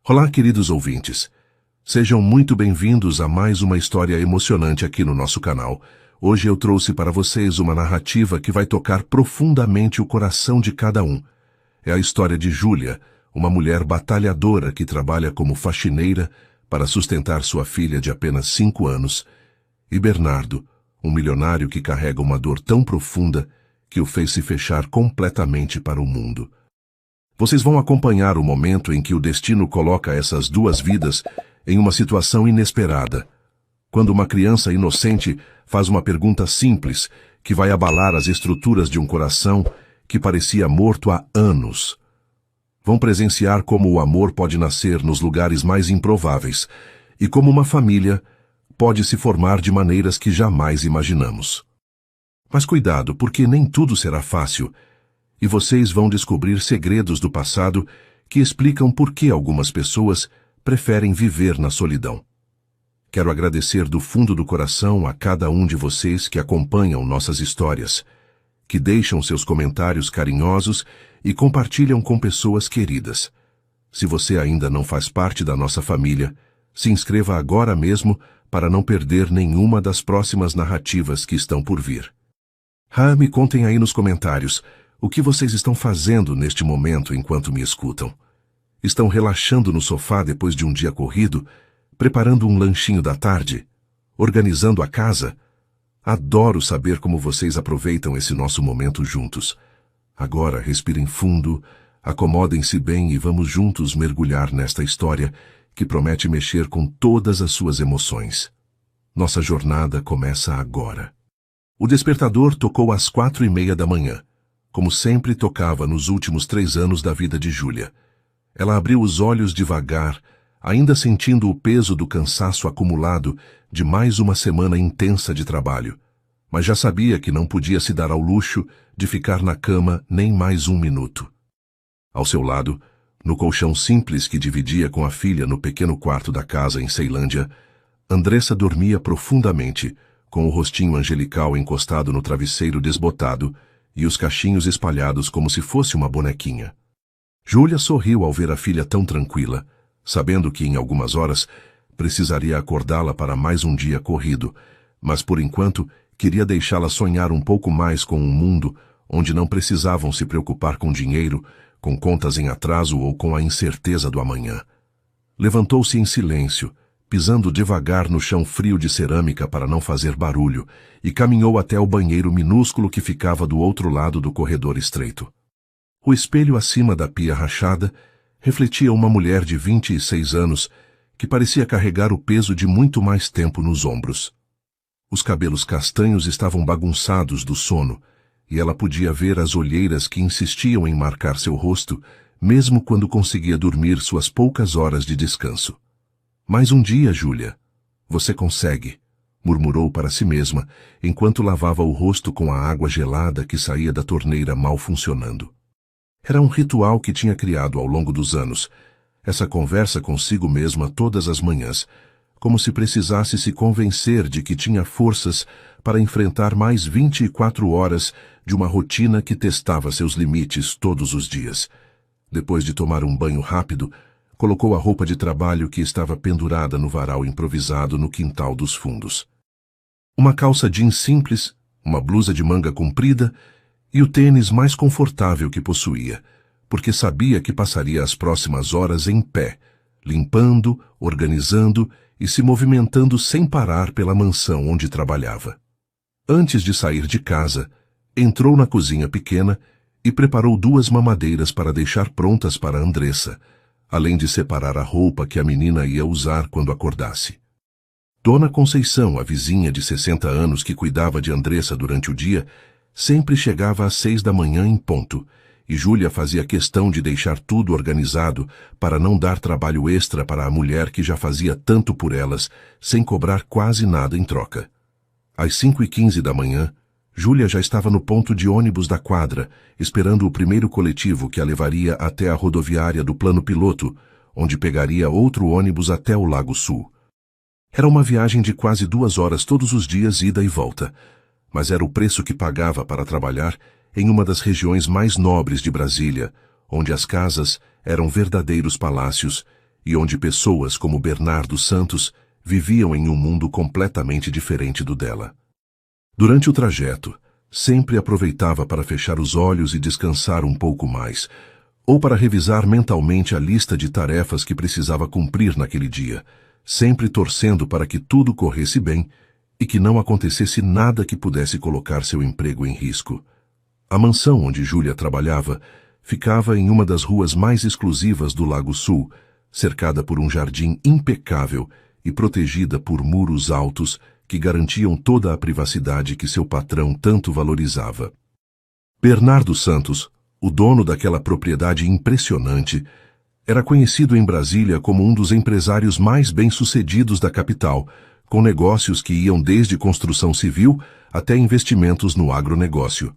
Olá, queridos ouvintes. Sejam muito bem-vindos a mais uma história emocionante aqui no nosso canal. Hoje eu trouxe para vocês uma narrativa que vai tocar profundamente o coração de cada um. É a história de Júlia, uma mulher batalhadora que trabalha como faxineira para sustentar sua filha de apenas 5 anos, e Bernardo, um milionário que carrega uma dor tão profunda que o fez se fechar completamente para o mundo. Vocês vão acompanhar o momento em que o destino coloca essas duas vidas em uma situação inesperada, quando uma criança inocente faz uma pergunta simples que vai abalar as estruturas de um coração que parecia morto há anos. Vão presenciar como o amor pode nascer nos lugares mais improváveis e como uma família pode se formar de maneiras que jamais imaginamos. Mas cuidado, porque nem tudo será fácil, e vocês vão descobrir segredos do passado que explicam por que algumas pessoas preferem viver na solidão. Quero agradecer do fundo do coração a cada um de vocês que acompanham nossas histórias, que deixam seus comentários carinhosos e compartilham com pessoas queridas. Se você ainda não faz parte da nossa família, se inscreva agora mesmo para não perder nenhuma das próximas narrativas que estão por vir. Me contem aí nos comentários o que vocês estão fazendo neste momento enquanto me escutam. Estão relaxando no sofá depois de um dia corrido, preparando um lanchinho da tarde, organizando a casa? Adoro saber como vocês aproveitam esse nosso momento juntos. Agora respirem fundo, acomodem-se bem e vamos juntos mergulhar nesta história que promete mexer com todas as suas emoções. Nossa jornada começa agora. O despertador tocou às 4:30 da manhã, como sempre tocava nos últimos 3 anos da vida de Júlia. Ela abriu os olhos devagar, ainda sentindo o peso do cansaço acumulado de mais uma semana intensa de trabalho, mas já sabia que não podia se dar ao luxo de ficar na cama nem mais um minuto. Ao seu lado, no colchão simples que dividia com a filha no pequeno quarto da casa em Ceilândia, Andressa dormia profundamente, com o rostinho angelical encostado no travesseiro desbotado e os cachinhos espalhados como se fosse uma bonequinha. Júlia sorriu ao ver a filha tão tranquila, sabendo que em algumas horas precisaria acordá-la para mais um dia corrido, mas por enquanto queria deixá-la sonhar um pouco mais com um mundo onde não precisavam se preocupar com dinheiro, com contas em atraso ou com a incerteza do amanhã. Levantou-se em silêncio, pisando devagar no chão frio de cerâmica para não fazer barulho, e caminhou até o banheiro minúsculo que ficava do outro lado do corredor estreito. O espelho acima da pia rachada refletia uma mulher de 26 anos que parecia carregar o peso de muito mais tempo nos ombros. Os cabelos castanhos estavam bagunçados do sono, e ela podia ver as olheiras que insistiam em marcar seu rosto, mesmo quando conseguia dormir suas poucas horas de descanso. Mais um dia, Júlia. Você consegue, murmurou para si mesma, enquanto lavava o rosto com a água gelada que saía da torneira mal funcionando. Era um ritual que tinha criado ao longo dos anos, essa conversa consigo mesma todas as manhãs, como se precisasse se convencer de que tinha forças para enfrentar mais 24 horas de uma rotina que testava seus limites todos os dias. Depois de tomar um banho rápido, colocou a roupa de trabalho que estava pendurada no varal improvisado no quintal dos fundos. Uma calça jeans simples, uma blusa de manga comprida e o tênis mais confortável que possuía, porque sabia que passaria as próximas horas em pé, limpando, organizando e se movimentando sem parar pela mansão onde trabalhava. Antes de sair de casa, entrou na cozinha pequena e preparou 2 mamadeiras para deixar prontas para Andressa, além de separar a roupa que a menina ia usar quando acordasse. Dona Conceição, a vizinha de 60 anos que cuidava de Andressa durante o dia, sempre chegava às 6 da manhã em ponto, e Júlia fazia questão de deixar tudo organizado para não dar trabalho extra para a mulher que já fazia tanto por elas, sem cobrar quase nada em troca. Às 5:15 da manhã, Júlia já estava no ponto de ônibus da quadra, esperando o primeiro coletivo que a levaria até a rodoviária do Plano Piloto, onde pegaria outro ônibus até o Lago Sul. Era uma viagem de quase 2 horas todos os dias, ida e volta, mas era o preço que pagava para trabalhar em uma das regiões mais nobres de Brasília, onde as casas eram verdadeiros palácios e onde pessoas como Bernardo Santos viviam em um mundo completamente diferente do dela. Durante o trajeto, sempre aproveitava para fechar os olhos e descansar um pouco mais, ou para revisar mentalmente a lista de tarefas que precisava cumprir naquele dia, sempre torcendo para que tudo corresse bem e que não acontecesse nada que pudesse colocar seu emprego em risco. A mansão onde Júlia trabalhava ficava em uma das ruas mais exclusivas do Lago Sul, cercada por um jardim impecável e protegida por muros altos que garantiam toda a privacidade que seu patrão tanto valorizava. Bernardo Santos, o dono daquela propriedade impressionante, era conhecido em Brasília como um dos empresários mais bem-sucedidos da capital, com negócios que iam desde construção civil até investimentos no agronegócio.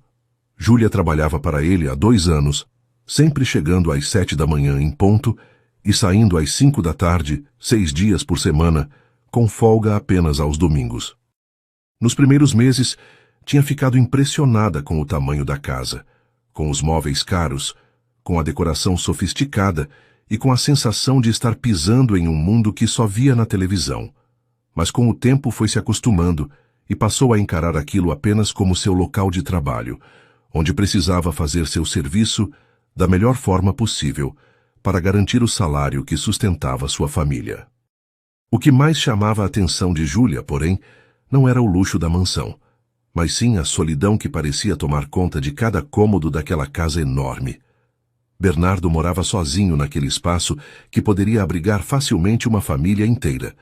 Júlia trabalhava para ele há 2 anos, sempre chegando às 7 da manhã em ponto e saindo às 5 da tarde, 6 dias por semana, com folga apenas aos domingos. Nos primeiros meses, tinha ficado impressionada com o tamanho da casa, com os móveis caros, com a decoração sofisticada e com a sensação de estar pisando em um mundo que só via na televisão. Mas com o tempo foi se acostumando e passou a encarar aquilo apenas como seu local de trabalho, onde precisava fazer seu serviço da melhor forma possível para garantir o salário que sustentava sua família. O que mais chamava a atenção de Júlia, porém, não era o luxo da mansão, mas sim a solidão que parecia tomar conta de cada cômodo daquela casa enorme. Bernardo morava sozinho naquele espaço que poderia abrigar facilmente uma família inteira.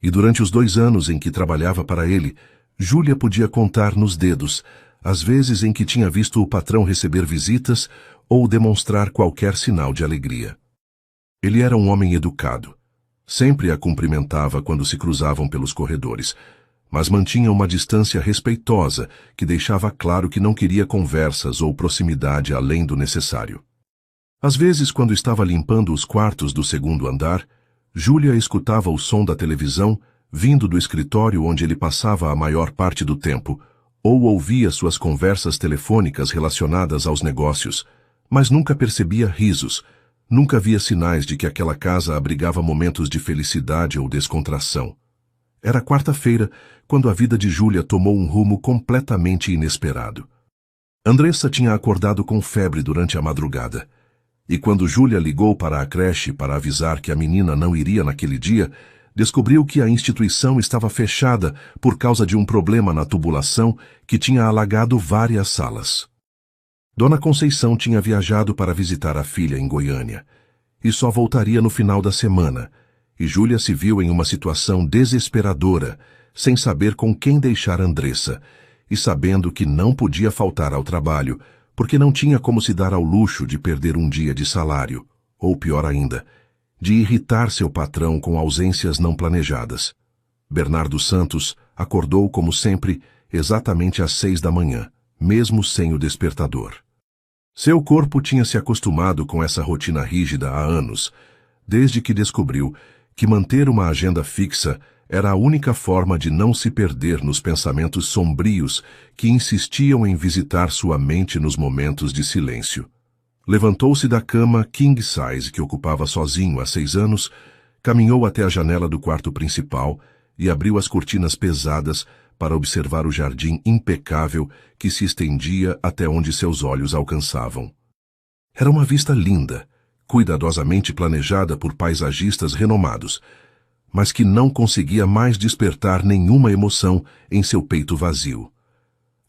E durante os 2 anos em que trabalhava para ele, Júlia podia contar nos dedos as vezes em que tinha visto o patrão receber visitas ou demonstrar qualquer sinal de alegria. Ele era um homem educado. Sempre a cumprimentava quando se cruzavam pelos corredores, mas mantinha uma distância respeitosa que deixava claro que não queria conversas ou proximidade além do necessário. Às vezes, quando estava limpando os quartos do 2º andar, Júlia escutava o som da televisão vindo do escritório onde ele passava a maior parte do tempo, ou ouvia suas conversas telefônicas relacionadas aos negócios, mas nunca percebia risos, nunca via sinais de que aquela casa abrigava momentos de felicidade ou descontração. Era quarta-feira, quando a vida de Júlia tomou um rumo completamente inesperado. Andressa tinha acordado com febre durante a madrugada, e quando Júlia ligou para a creche para avisar que a menina não iria naquele dia, descobriu que a instituição estava fechada por causa de um problema na tubulação que tinha alagado várias salas. Dona Conceição tinha viajado para visitar a filha em Goiânia, e só voltaria no final da semana, e Júlia se viu em uma situação desesperadora, sem saber com quem deixar Andressa, e sabendo que não podia faltar ao trabalho, porque não tinha como se dar ao luxo de perder um dia de salário, ou pior ainda, de irritar seu patrão com ausências não planejadas. Bernardo Santos acordou, como sempre, exatamente às 6 da manhã, mesmo sem o despertador. Seu corpo tinha se acostumado com essa rotina rígida há anos, desde que descobriu que manter uma agenda fixa era a única forma de não se perder nos pensamentos sombrios que insistiam em visitar sua mente nos momentos de silêncio. Levantou-se da cama king size que ocupava sozinho há 6 anos, caminhou até a janela do quarto principal e abriu as cortinas pesadas para observar o jardim impecável que se estendia até onde seus olhos alcançavam. Era uma vista linda, cuidadosamente planejada por paisagistas renomados, mas que não conseguia mais despertar nenhuma emoção em seu peito vazio.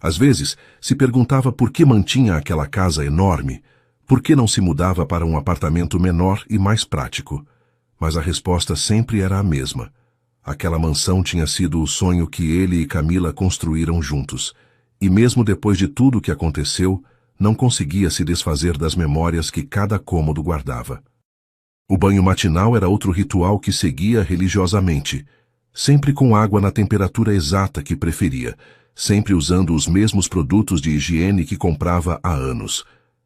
Às vezes, se perguntava por que mantinha aquela casa enorme, por que não se mudava para um apartamento menor e mais prático. Mas a resposta sempre era a mesma. Aquela mansão tinha sido o sonho que ele e Camila construíram juntos, e mesmo depois de tudo o que aconteceu, não conseguia se desfazer das memórias que cada cômodo guardava. O banho matinal era outro ritual que seguia religiosamente, sempre com água na temperatura exata que preferia, sempre usando os mesmos produtos de higiene que comprava há anos.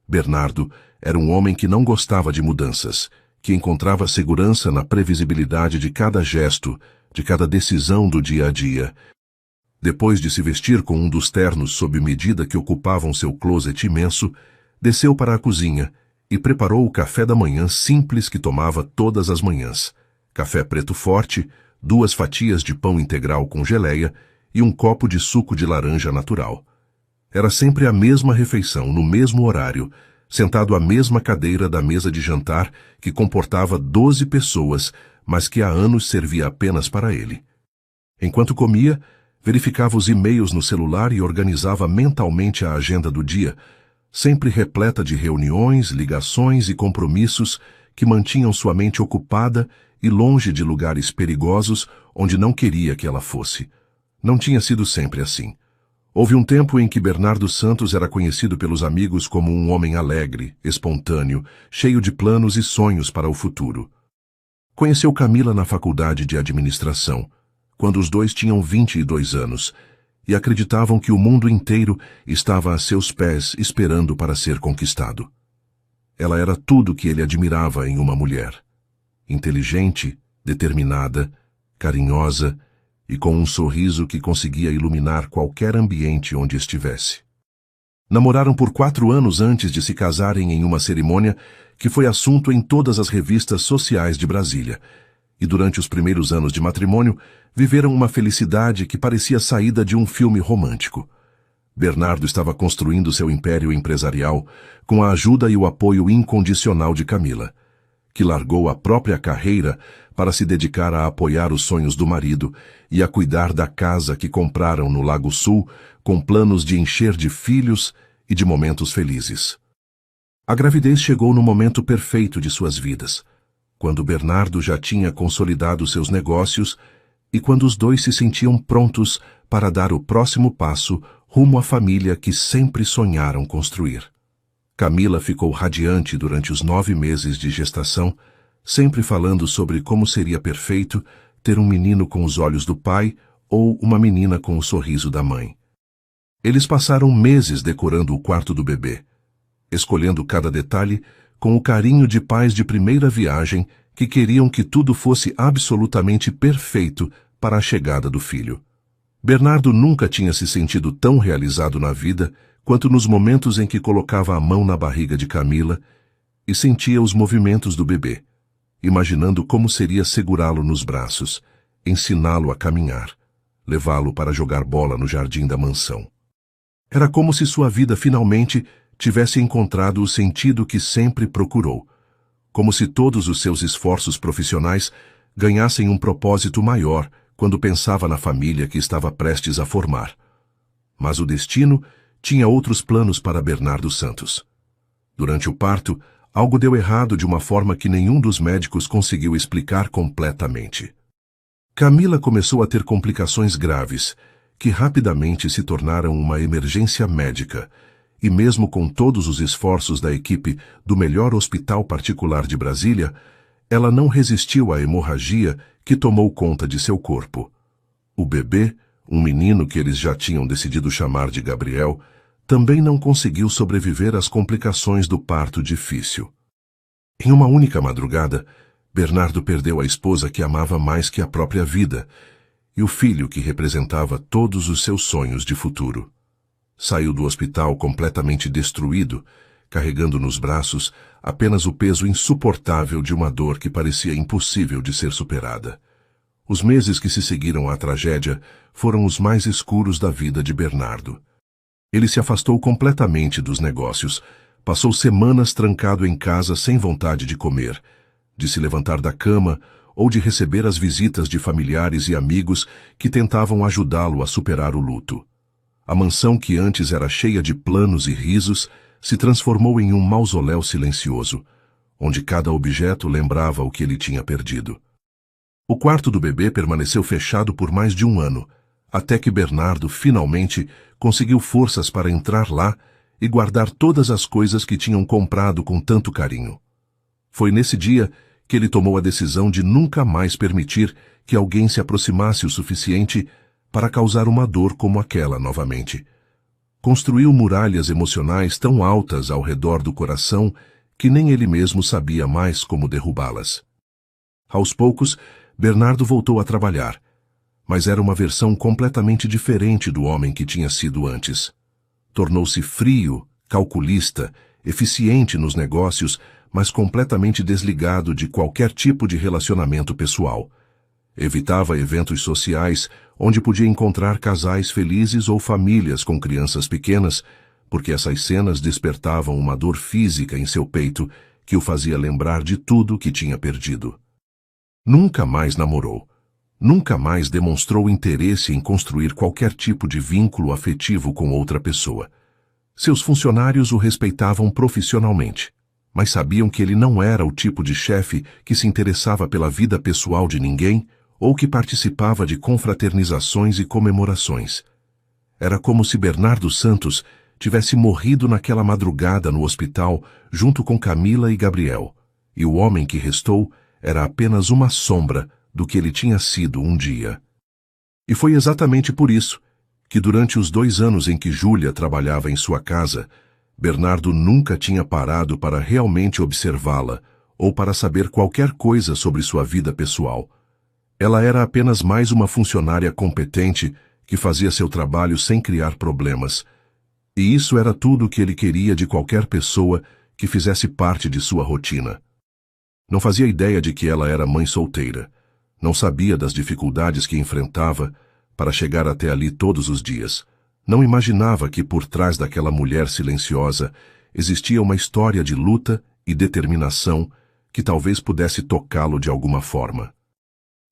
Bernardo era um homem que não gostava de mudanças, que encontrava segurança na previsibilidade de cada gesto, de cada decisão do dia a dia. Depois de se vestir com um dos ternos sob medida que ocupavam seu closet imenso, desceu para a cozinha e preparou o café da manhã simples que tomava todas as manhãs. Café preto forte, 2 fatias de pão integral com geleia e um copo de suco de laranja natural. Era sempre a mesma refeição, no mesmo horário, sentado à mesma cadeira da mesa de jantar que comportava 12 pessoas, mas que há anos servia apenas para ele. Enquanto comia, verificava os e-mails no celular e organizava mentalmente a agenda do dia, sempre repleta de reuniões, ligações e compromissos que mantinham sua mente ocupada e longe de lugares perigosos onde não queria que ela fosse. Não tinha sido sempre assim. Houve um tempo em que Bernardo Santos era conhecido pelos amigos como um homem alegre, espontâneo, cheio de planos e sonhos para o futuro. Conheceu Camila na faculdade de administração, quando os dois tinham 22 anos, e acreditavam que o mundo inteiro estava a seus pés esperando para ser conquistado. Ela era tudo que ele admirava em uma mulher. Inteligente, determinada, carinhosa e com um sorriso que conseguia iluminar qualquer ambiente onde estivesse. Namoraram por 4 anos antes de se casarem em uma cerimônia que foi assunto em todas as revistas sociais de Brasília, e durante os primeiros anos de matrimônio viveram uma felicidade que parecia saída de um filme romântico. Bernardo estava construindo seu império empresarial com a ajuda e o apoio incondicional de Camila, que largou a própria carreira para se dedicar a apoiar os sonhos do marido e a cuidar da casa que compraram no Lago Sul, com planos de encher de filhos e de momentos felizes. A gravidez chegou no momento perfeito de suas vidas, quando Bernardo já tinha consolidado seus negócios e quando os dois se sentiam prontos para dar o próximo passo rumo à família que sempre sonharam construir. Camila ficou radiante durante os 9 meses de gestação, sempre falando sobre como seria perfeito ter um menino com os olhos do pai ou uma menina com o sorriso da mãe. Eles passaram meses decorando o quarto do bebê, escolhendo cada detalhe com o carinho de pais de primeira viagem que queriam que tudo fosse absolutamente perfeito para a chegada do filho. Bernardo nunca tinha se sentido tão realizado na vida quanto nos momentos em que colocava a mão na barriga de Camila e sentia os movimentos do bebê, imaginando como seria segurá-lo nos braços, ensiná-lo a caminhar, levá-lo para jogar bola no jardim da mansão. Era como se sua vida finalmente tivesse encontrado o sentido que sempre procurou, como se todos os seus esforços profissionais ganhassem um propósito maior quando pensava na família que estava prestes a formar. Mas o destino tinha outros planos para Bernardo Santos. Durante o parto, algo deu errado de uma forma que nenhum dos médicos conseguiu explicar completamente. Camila começou a ter complicações graves, que rapidamente se tornaram uma emergência médica, e mesmo com todos os esforços da equipe do melhor hospital particular de Brasília, ela não resistiu à hemorragia que tomou conta de seu corpo. O bebê, um menino que eles já tinham decidido chamar de Gabriel, também não conseguiu sobreviver às complicações do parto difícil. Em uma única madrugada, Bernardo perdeu a esposa que amava mais que a própria vida e o filho que representava todos os seus sonhos de futuro. Saiu do hospital completamente destruído, carregando nos braços apenas o peso insuportável de uma dor que parecia impossível de ser superada. Os meses que se seguiram à tragédia foram os mais escuros da vida de Bernardo. Ele se afastou completamente dos negócios, passou semanas trancado em casa sem vontade de comer, de se levantar da cama ou de receber as visitas de familiares e amigos que tentavam ajudá-lo a superar o luto. A mansão que antes era cheia de planos e risos se transformou em um mausoléu silencioso, onde cada objeto lembrava o que ele tinha perdido. O quarto do bebê permaneceu fechado por mais de 1 ano, até que Bernardo finalmente conseguiu forças para entrar lá e guardar todas as coisas que tinham comprado com tanto carinho. Foi nesse dia que ele tomou a decisão de nunca mais permitir que alguém se aproximasse o suficiente para causar uma dor como aquela novamente. Construiu muralhas emocionais tão altas ao redor do coração que nem ele mesmo sabia mais como derrubá-las. Aos poucos, Bernardo voltou a trabalhar, mas era uma versão completamente diferente do homem que tinha sido antes. Tornou-se frio, calculista eficiente nos negócios, mas completamente desligado de qualquer tipo de relacionamento pessoal. Evitava eventos sociais onde podia encontrar casais felizes ou famílias com crianças pequenas, porque essas cenas despertavam uma dor física em seu peito que o fazia lembrar de tudo que tinha perdido. Nunca mais namorou. Nunca mais demonstrou interesse em construir qualquer tipo de vínculo afetivo com outra pessoa. Seus funcionários o respeitavam profissionalmente, mas sabiam que ele não era o tipo de chefe que se interessava pela vida pessoal de ninguém ou que participava de confraternizações e comemorações. Era como se Bernardo Santos tivesse morrido naquela madrugada no hospital junto com Camila e Gabriel, e o homem que restou era apenas uma sombra do que ele tinha sido um dia. E foi exatamente por isso que durante os 2 anos em que Júlia trabalhava em sua casa, Bernardo nunca tinha parado para realmente observá-la ou para saber qualquer coisa sobre sua vida pessoal. Ela era apenas mais uma funcionária competente que fazia seu trabalho sem criar problemas. E isso era tudo o que ele queria de qualquer pessoa que fizesse parte de sua rotina. Não fazia ideia de que ela era mãe solteira. Não sabia das dificuldades que enfrentava para chegar até ali todos os dias. Não imaginava que por trás daquela mulher silenciosa existia uma história de luta e determinação que talvez pudesse tocá-lo de alguma forma.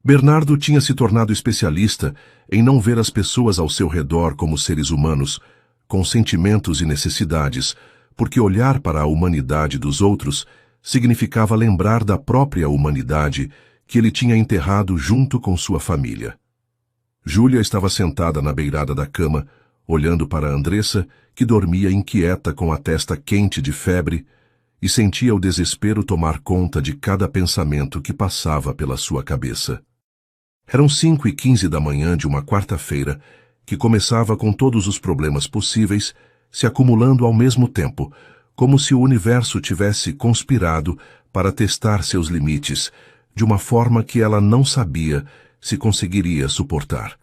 Bernardo tinha se tornado especialista em não ver as pessoas ao seu redor como seres humanos, com sentimentos e necessidades, porque olhar para a humanidade dos outros significava lembrar da própria humanidade que ele tinha enterrado junto com sua família. Júlia estava sentada na beirada da cama, olhando para Andressa, que dormia inquieta com a testa quente de febre, e sentia o desespero tomar conta de cada pensamento que passava pela sua cabeça. Eram 5h15 da manhã de uma quarta-feira, que começava com todos os problemas possíveis, se acumulando ao mesmo tempo, como se o universo tivesse conspirado para testar seus limites, de uma forma que ela não sabia se conseguiria suportar.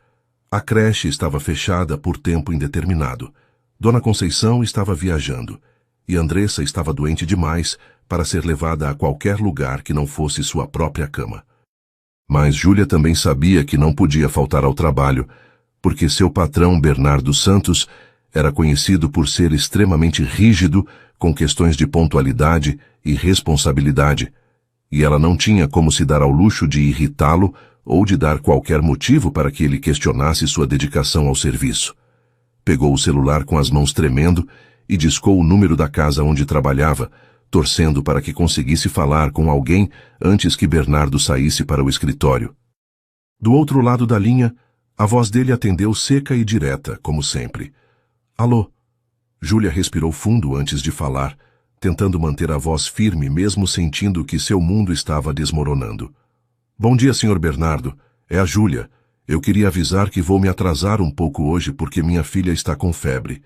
A creche estava fechada por tempo indeterminado. Dona Conceição estava viajando, e Andressa estava doente demais para ser levada a qualquer lugar que não fosse sua própria cama. Mas Júlia também sabia que não podia faltar ao trabalho, porque seu patrão Bernardo Santos era conhecido por ser extremamente rígido com questões de pontualidade e responsabilidade, e ela não tinha como se dar ao luxo de irritá-lo ou de dar qualquer motivo para que ele questionasse sua dedicação ao serviço. Pegou o celular com as mãos tremendo e discou o número da casa onde trabalhava, torcendo para que conseguisse falar com alguém antes que Bernardo saísse para o escritório. Do outro lado da linha, a voz dele atendeu seca e direta, como sempre. Alô? Júlia respirou fundo antes de falar, tentando manter a voz firme mesmo sentindo que seu mundo estava desmoronando. Bom dia, Sr. Bernardo. É a Júlia. Eu queria avisar que vou me atrasar um pouco hoje porque minha filha está com febre.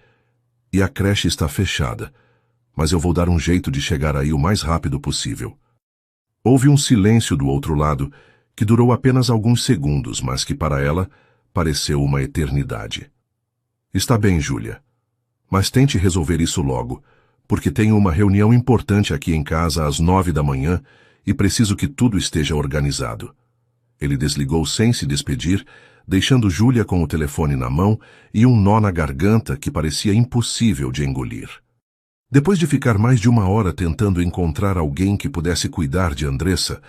E a creche está fechada. Mas eu vou dar um jeito de chegar aí o mais rápido possível. Houve um silêncio do outro lado, que durou apenas alguns segundos, mas que para ela pareceu uma eternidade. Está bem, Júlia. Mas tente resolver isso logo, porque tenho uma reunião importante aqui em casa às 9 da manhã e preciso que tudo esteja organizado. Ele desligou sem se despedir, deixando Júlia com o telefone na mão e um nó na garganta que parecia impossível de engolir. Depois de ficar mais de 1 hora tentando encontrar alguém que pudesse cuidar de Andressa,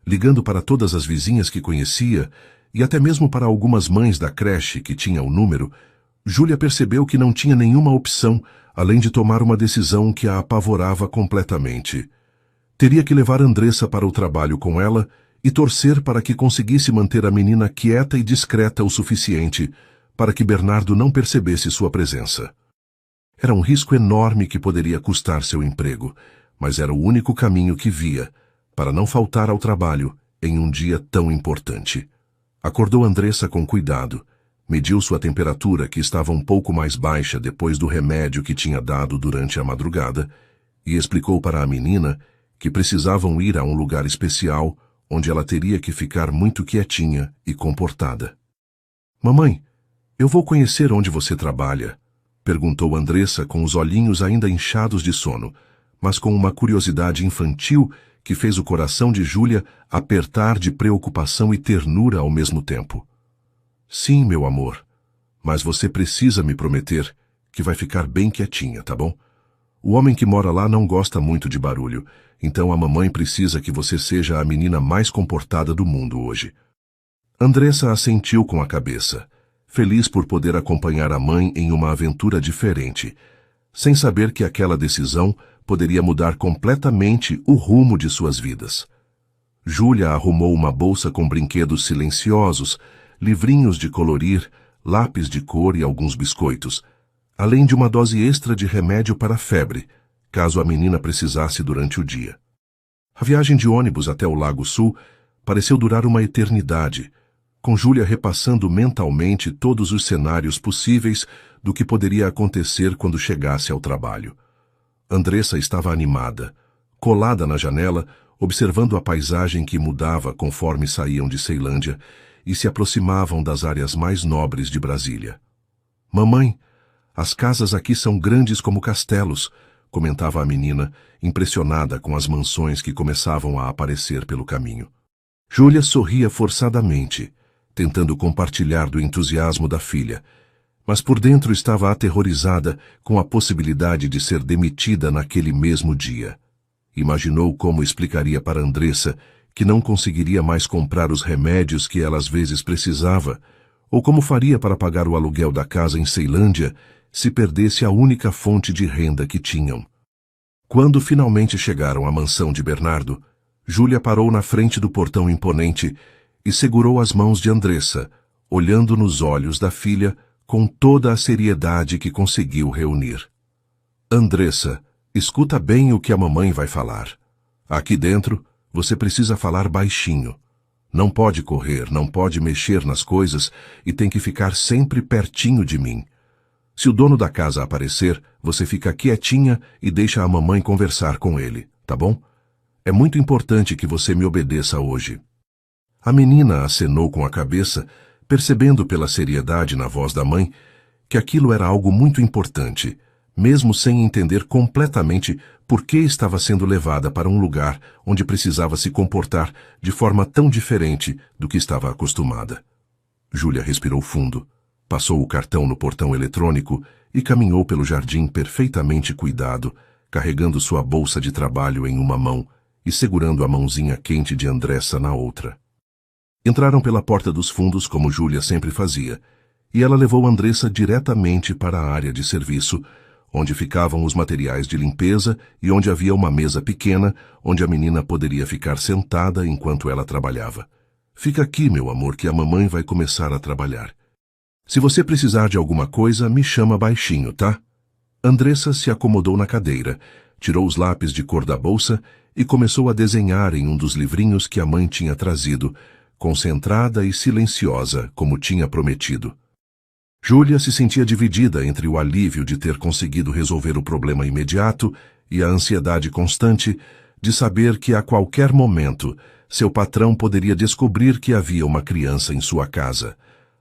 ligando para todas as vizinhas que conhecia e até mesmo para algumas mães da creche que tinha o número, Júlia percebeu que não tinha nenhuma opção além de tomar uma decisão que a apavorava completamente. Teria que levar Andressa para o trabalho com ela e torcer para que conseguisse manter a menina quieta e discreta o suficiente para que Bernardo não percebesse sua presença. Era um risco enorme que poderia custar seu emprego, mas era o único caminho que via para não faltar ao trabalho em um dia tão importante. Acordou Andressa com cuidado, mediu sua temperatura, que estava um pouco mais baixa depois do remédio que tinha dado durante a madrugada, e explicou para a menina que precisavam ir a um lugar especial onde ela teria que ficar muito quietinha e comportada. Mamãe, eu vou conhecer onde você trabalha, perguntou Andressa com os olhinhos ainda inchados de sono, mas com uma curiosidade infantil que fez o coração de Júlia apertar de preocupação e ternura ao mesmo tempo. Sim, meu amor, mas você precisa me prometer que vai ficar bem quietinha, tá bom? O homem que mora lá não gosta muito de barulho, então a mamãe precisa que você seja a menina mais comportada do mundo hoje. Andressa assentiu com a cabeça, feliz por poder acompanhar a mãe em uma aventura diferente, sem saber que aquela decisão poderia mudar completamente o rumo de suas vidas. Júlia arrumou uma bolsa com brinquedos silenciosos, livrinhos de colorir, lápis de cor e alguns biscoitos, além de uma dose extra de remédio para a febre, caso a menina precisasse durante o dia. A viagem de ônibus até o Lago Sul pareceu durar uma eternidade, com Júlia repassando mentalmente todos os cenários possíveis do que poderia acontecer quando chegasse ao trabalho. Andressa estava animada, colada na janela, observando a paisagem que mudava conforme saíam de Ceilândia e se aproximavam das áreas mais nobres de Brasília. Mamãe, as casas aqui são grandes como castelos, comentava a menina, impressionada com as mansões que começavam a aparecer pelo caminho. Júlia sorria forçadamente, tentando compartilhar do entusiasmo da filha, mas por dentro estava aterrorizada com a possibilidade de ser demitida naquele mesmo dia. Imaginou como explicaria para Andressa que não conseguiria mais comprar os remédios que ela às vezes precisava, ou como faria para pagar o aluguel da casa em Ceilândia se perdesse a única fonte de renda que tinham. Quando finalmente chegaram à mansão de Bernardo, Júlia parou na frente do portão imponente e segurou as mãos de Andressa, olhando nos olhos da filha com toda a seriedade que conseguiu reunir. Andressa, escuta bem o que a mamãe vai falar. Aqui dentro, você precisa falar baixinho. Não pode correr, não pode mexer nas coisas e tem que ficar sempre pertinho de mim. Se o dono da casa aparecer, você fica quietinha e deixa a mamãe conversar com ele, tá bom? É muito importante que você me obedeça hoje. A menina acenou com a cabeça, percebendo pela seriedade na voz da mãe que aquilo era algo muito importante, mesmo sem entender completamente por que estava sendo levada para um lugar onde precisava se comportar de forma tão diferente do que estava acostumada. Júlia respirou fundo, passou o cartão no portão eletrônico e caminhou pelo jardim perfeitamente cuidado, carregando sua bolsa de trabalho em uma mão e segurando a mãozinha quente de Andressa na outra. Entraram pela porta dos fundos como Júlia sempre fazia, e ela levou Andressa diretamente para a área de serviço, onde ficavam os materiais de limpeza e onde havia uma mesa pequena, onde a menina poderia ficar sentada enquanto ela trabalhava. Fica aqui, meu amor, que a mamãe vai começar a trabalhar. Se você precisar de alguma coisa, me chama baixinho, tá? Andressa se acomodou na cadeira, tirou os lápis de cor da bolsa e começou a desenhar em um dos livrinhos que a mãe tinha trazido, concentrada e silenciosa, como tinha prometido. Júlia se sentia dividida entre o alívio de ter conseguido resolver o problema imediato e a ansiedade constante de saber que a qualquer momento seu patrão poderia descobrir que havia uma criança em sua casa,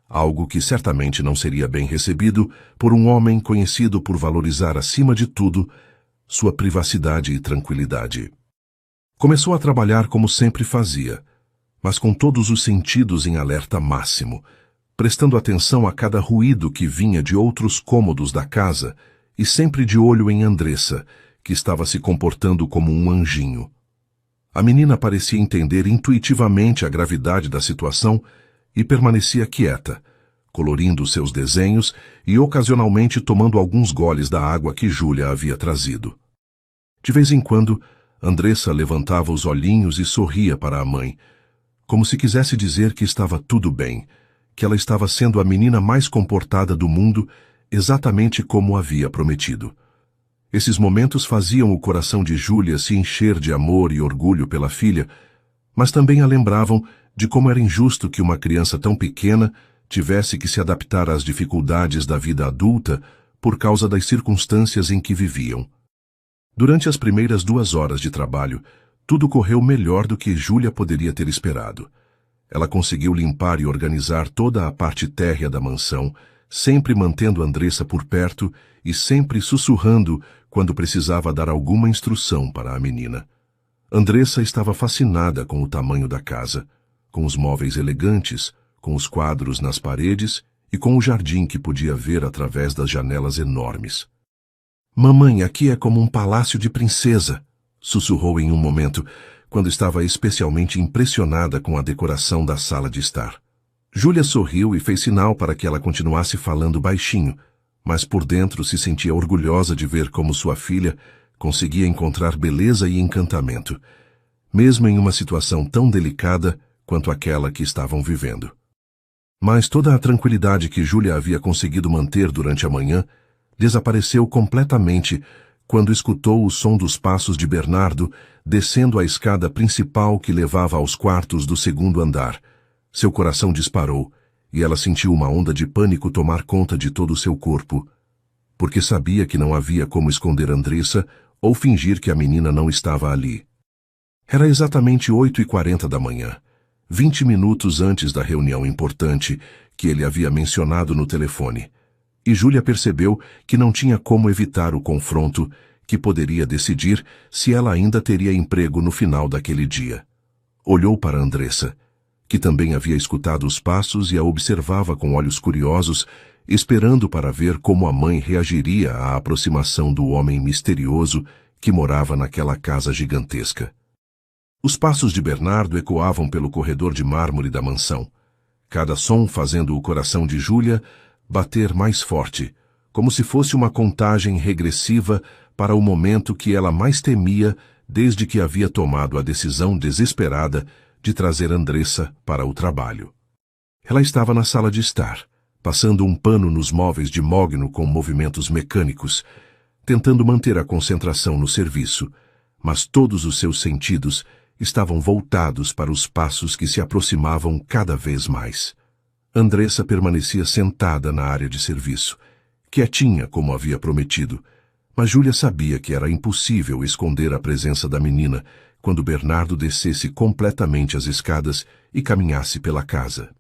algo que certamente não seria bem recebido por um homem conhecido por valorizar acima de tudo sua privacidade e tranquilidade. Começou a trabalhar como sempre fazia, mas com todos os sentidos em alerta máximo, prestando atenção a cada ruído que vinha de outros cômodos da casa e sempre de olho em Andressa, que estava se comportando como um anjinho. A menina parecia entender intuitivamente a gravidade da situação e permanecia quieta, colorindo seus desenhos e ocasionalmente tomando alguns goles da água que Júlia havia trazido. De vez em quando, Andressa levantava os olhinhos e sorria para a mãe, como se quisesse dizer que estava tudo bem, que ela estava sendo a menina mais comportada do mundo, exatamente como havia prometido. Esses momentos faziam o coração de Júlia se encher de amor e orgulho pela filha, mas também a lembravam de como era injusto que uma criança tão pequena tivesse que se adaptar às dificuldades da vida adulta por causa das circunstâncias em que viviam. Durante as primeiras 2 horas de trabalho, tudo correu melhor do que Júlia poderia ter esperado. Ela conseguiu limpar e organizar toda a parte térrea da mansão, sempre mantendo Andressa por perto e sempre sussurrando quando precisava dar alguma instrução para a menina. Andressa estava fascinada com o tamanho da casa, com os móveis elegantes, com os quadros nas paredes e com o jardim que podia ver através das janelas enormes. "Mamãe, aqui é como um palácio de princesa", sussurrou em um momento, quando estava especialmente impressionada com a decoração da sala de estar. Júlia sorriu e fez sinal para que ela continuasse falando baixinho, mas por dentro se sentia orgulhosa de ver como sua filha conseguia encontrar beleza e encantamento, mesmo em uma situação tão delicada quanto aquela que estavam vivendo. Mas toda a tranquilidade que Júlia havia conseguido manter durante a manhã desapareceu completamente quando escutou o som dos passos de Bernardo descendo a escada principal que levava aos quartos do segundo andar. Seu coração disparou e ela sentiu uma onda de pânico tomar conta de todo o seu corpo, porque sabia que não havia como esconder Andressa ou fingir que a menina não estava ali. Era exatamente 8h40 da manhã, 20 minutos antes da reunião importante que ele havia mencionado no telefone, e Júlia percebeu que não tinha como evitar o confronto que poderia decidir se ela ainda teria emprego no final daquele dia. Olhou para Andressa, que também havia escutado os passos e a observava com olhos curiosos, esperando para ver como a mãe reagiria à aproximação do homem misterioso que morava naquela casa gigantesca. Os passos de Bernardo ecoavam pelo corredor de mármore da mansão, cada som fazendo o coração de Júlia bater mais forte, como se fosse uma contagem regressiva para o momento que ela mais temia desde que havia tomado a decisão desesperada de trazer Andressa para o trabalho. Ela estava na sala de estar, passando um pano nos móveis de mogno com movimentos mecânicos, tentando manter a concentração no serviço, mas todos os seus sentidos estavam voltados para os passos que se aproximavam cada vez mais. Andressa permanecia sentada na área de serviço, quietinha como havia prometido, mas Júlia sabia que era impossível esconder a presença da menina quando Bernardo descesse completamente as escadas e caminhasse pela casa.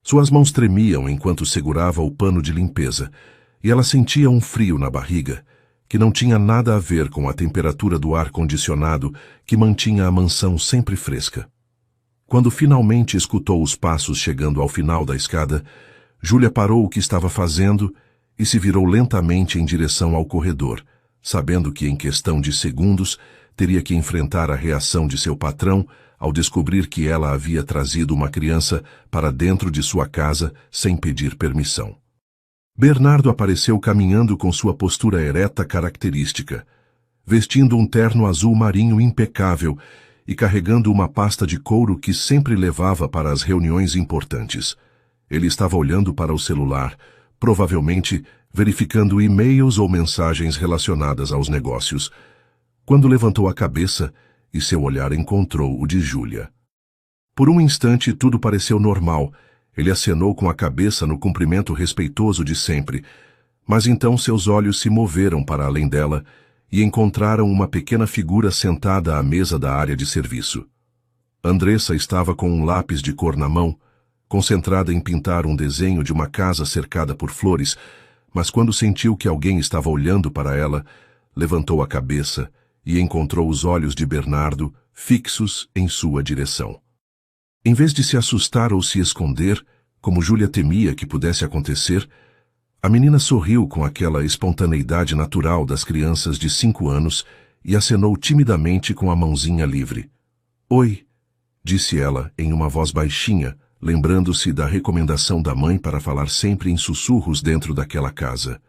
Suas mãos tremiam enquanto segurava o pano de limpeza, e ela sentia um frio na barriga, que não tinha nada a ver com a temperatura do ar-condicionado que mantinha a mansão sempre fresca. Quando finalmente escutou os passos chegando ao final da escada, Júlia parou o que estava fazendo e se virou lentamente em direção ao corredor, sabendo que em questão de segundos teria que enfrentar a reação de seu patrão ao descobrir que ela havia trazido uma criança para dentro de sua casa sem pedir permissão. Bernardo apareceu caminhando com sua postura ereta característica, vestindo um terno azul marinho impecável e carregando uma pasta de couro que sempre levava para as reuniões importantes. Ele estava olhando para o celular, provavelmente verificando e-mails ou mensagens relacionadas aos negócios, quando levantou a cabeça e seu olhar encontrou o de Júlia. Por um instante tudo pareceu normal. Ele acenou com a cabeça no cumprimento respeitoso de sempre, mas então seus olhos se moveram para além dela e encontraram uma pequena figura sentada à mesa da área de serviço. Andressa estava com um lápis de cor na mão, concentrada em pintar um desenho de uma casa cercada por flores, mas quando sentiu que alguém estava olhando para ela, levantou a cabeça e encontrou os olhos de Bernardo fixos em sua direção. Em vez de se assustar ou se esconder, como Júlia temia que pudesse acontecer, a menina sorriu com aquela espontaneidade natural das crianças de 5 anos e acenou timidamente com a mãozinha livre. "Oi", disse ela em uma voz baixinha, lembrando-se da recomendação da mãe para falar sempre em sussurros dentro daquela casa.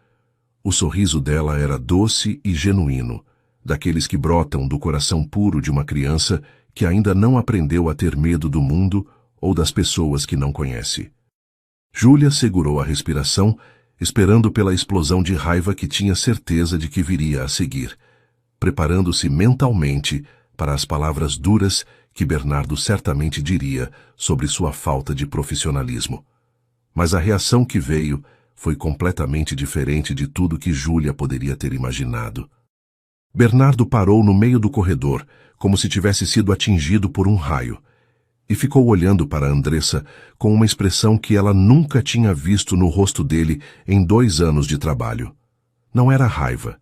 O sorriso dela era doce e genuíno, daqueles que brotam do coração puro de uma criança que ainda não aprendeu a ter medo do mundo ou das pessoas que não conhece. Júlia segurou a respiração, esperando pela explosão de raiva que tinha certeza de que viria a seguir, preparando-se mentalmente para as palavras duras que Bernardo certamente diria sobre sua falta de profissionalismo. Mas a reação que veio foi completamente diferente de tudo que Júlia poderia ter imaginado. Bernardo parou no meio do corredor, como se tivesse sido atingido por um raio, e ficou olhando para Andressa com uma expressão que ela nunca tinha visto no rosto dele em 2 anos de trabalho. Não era raiva,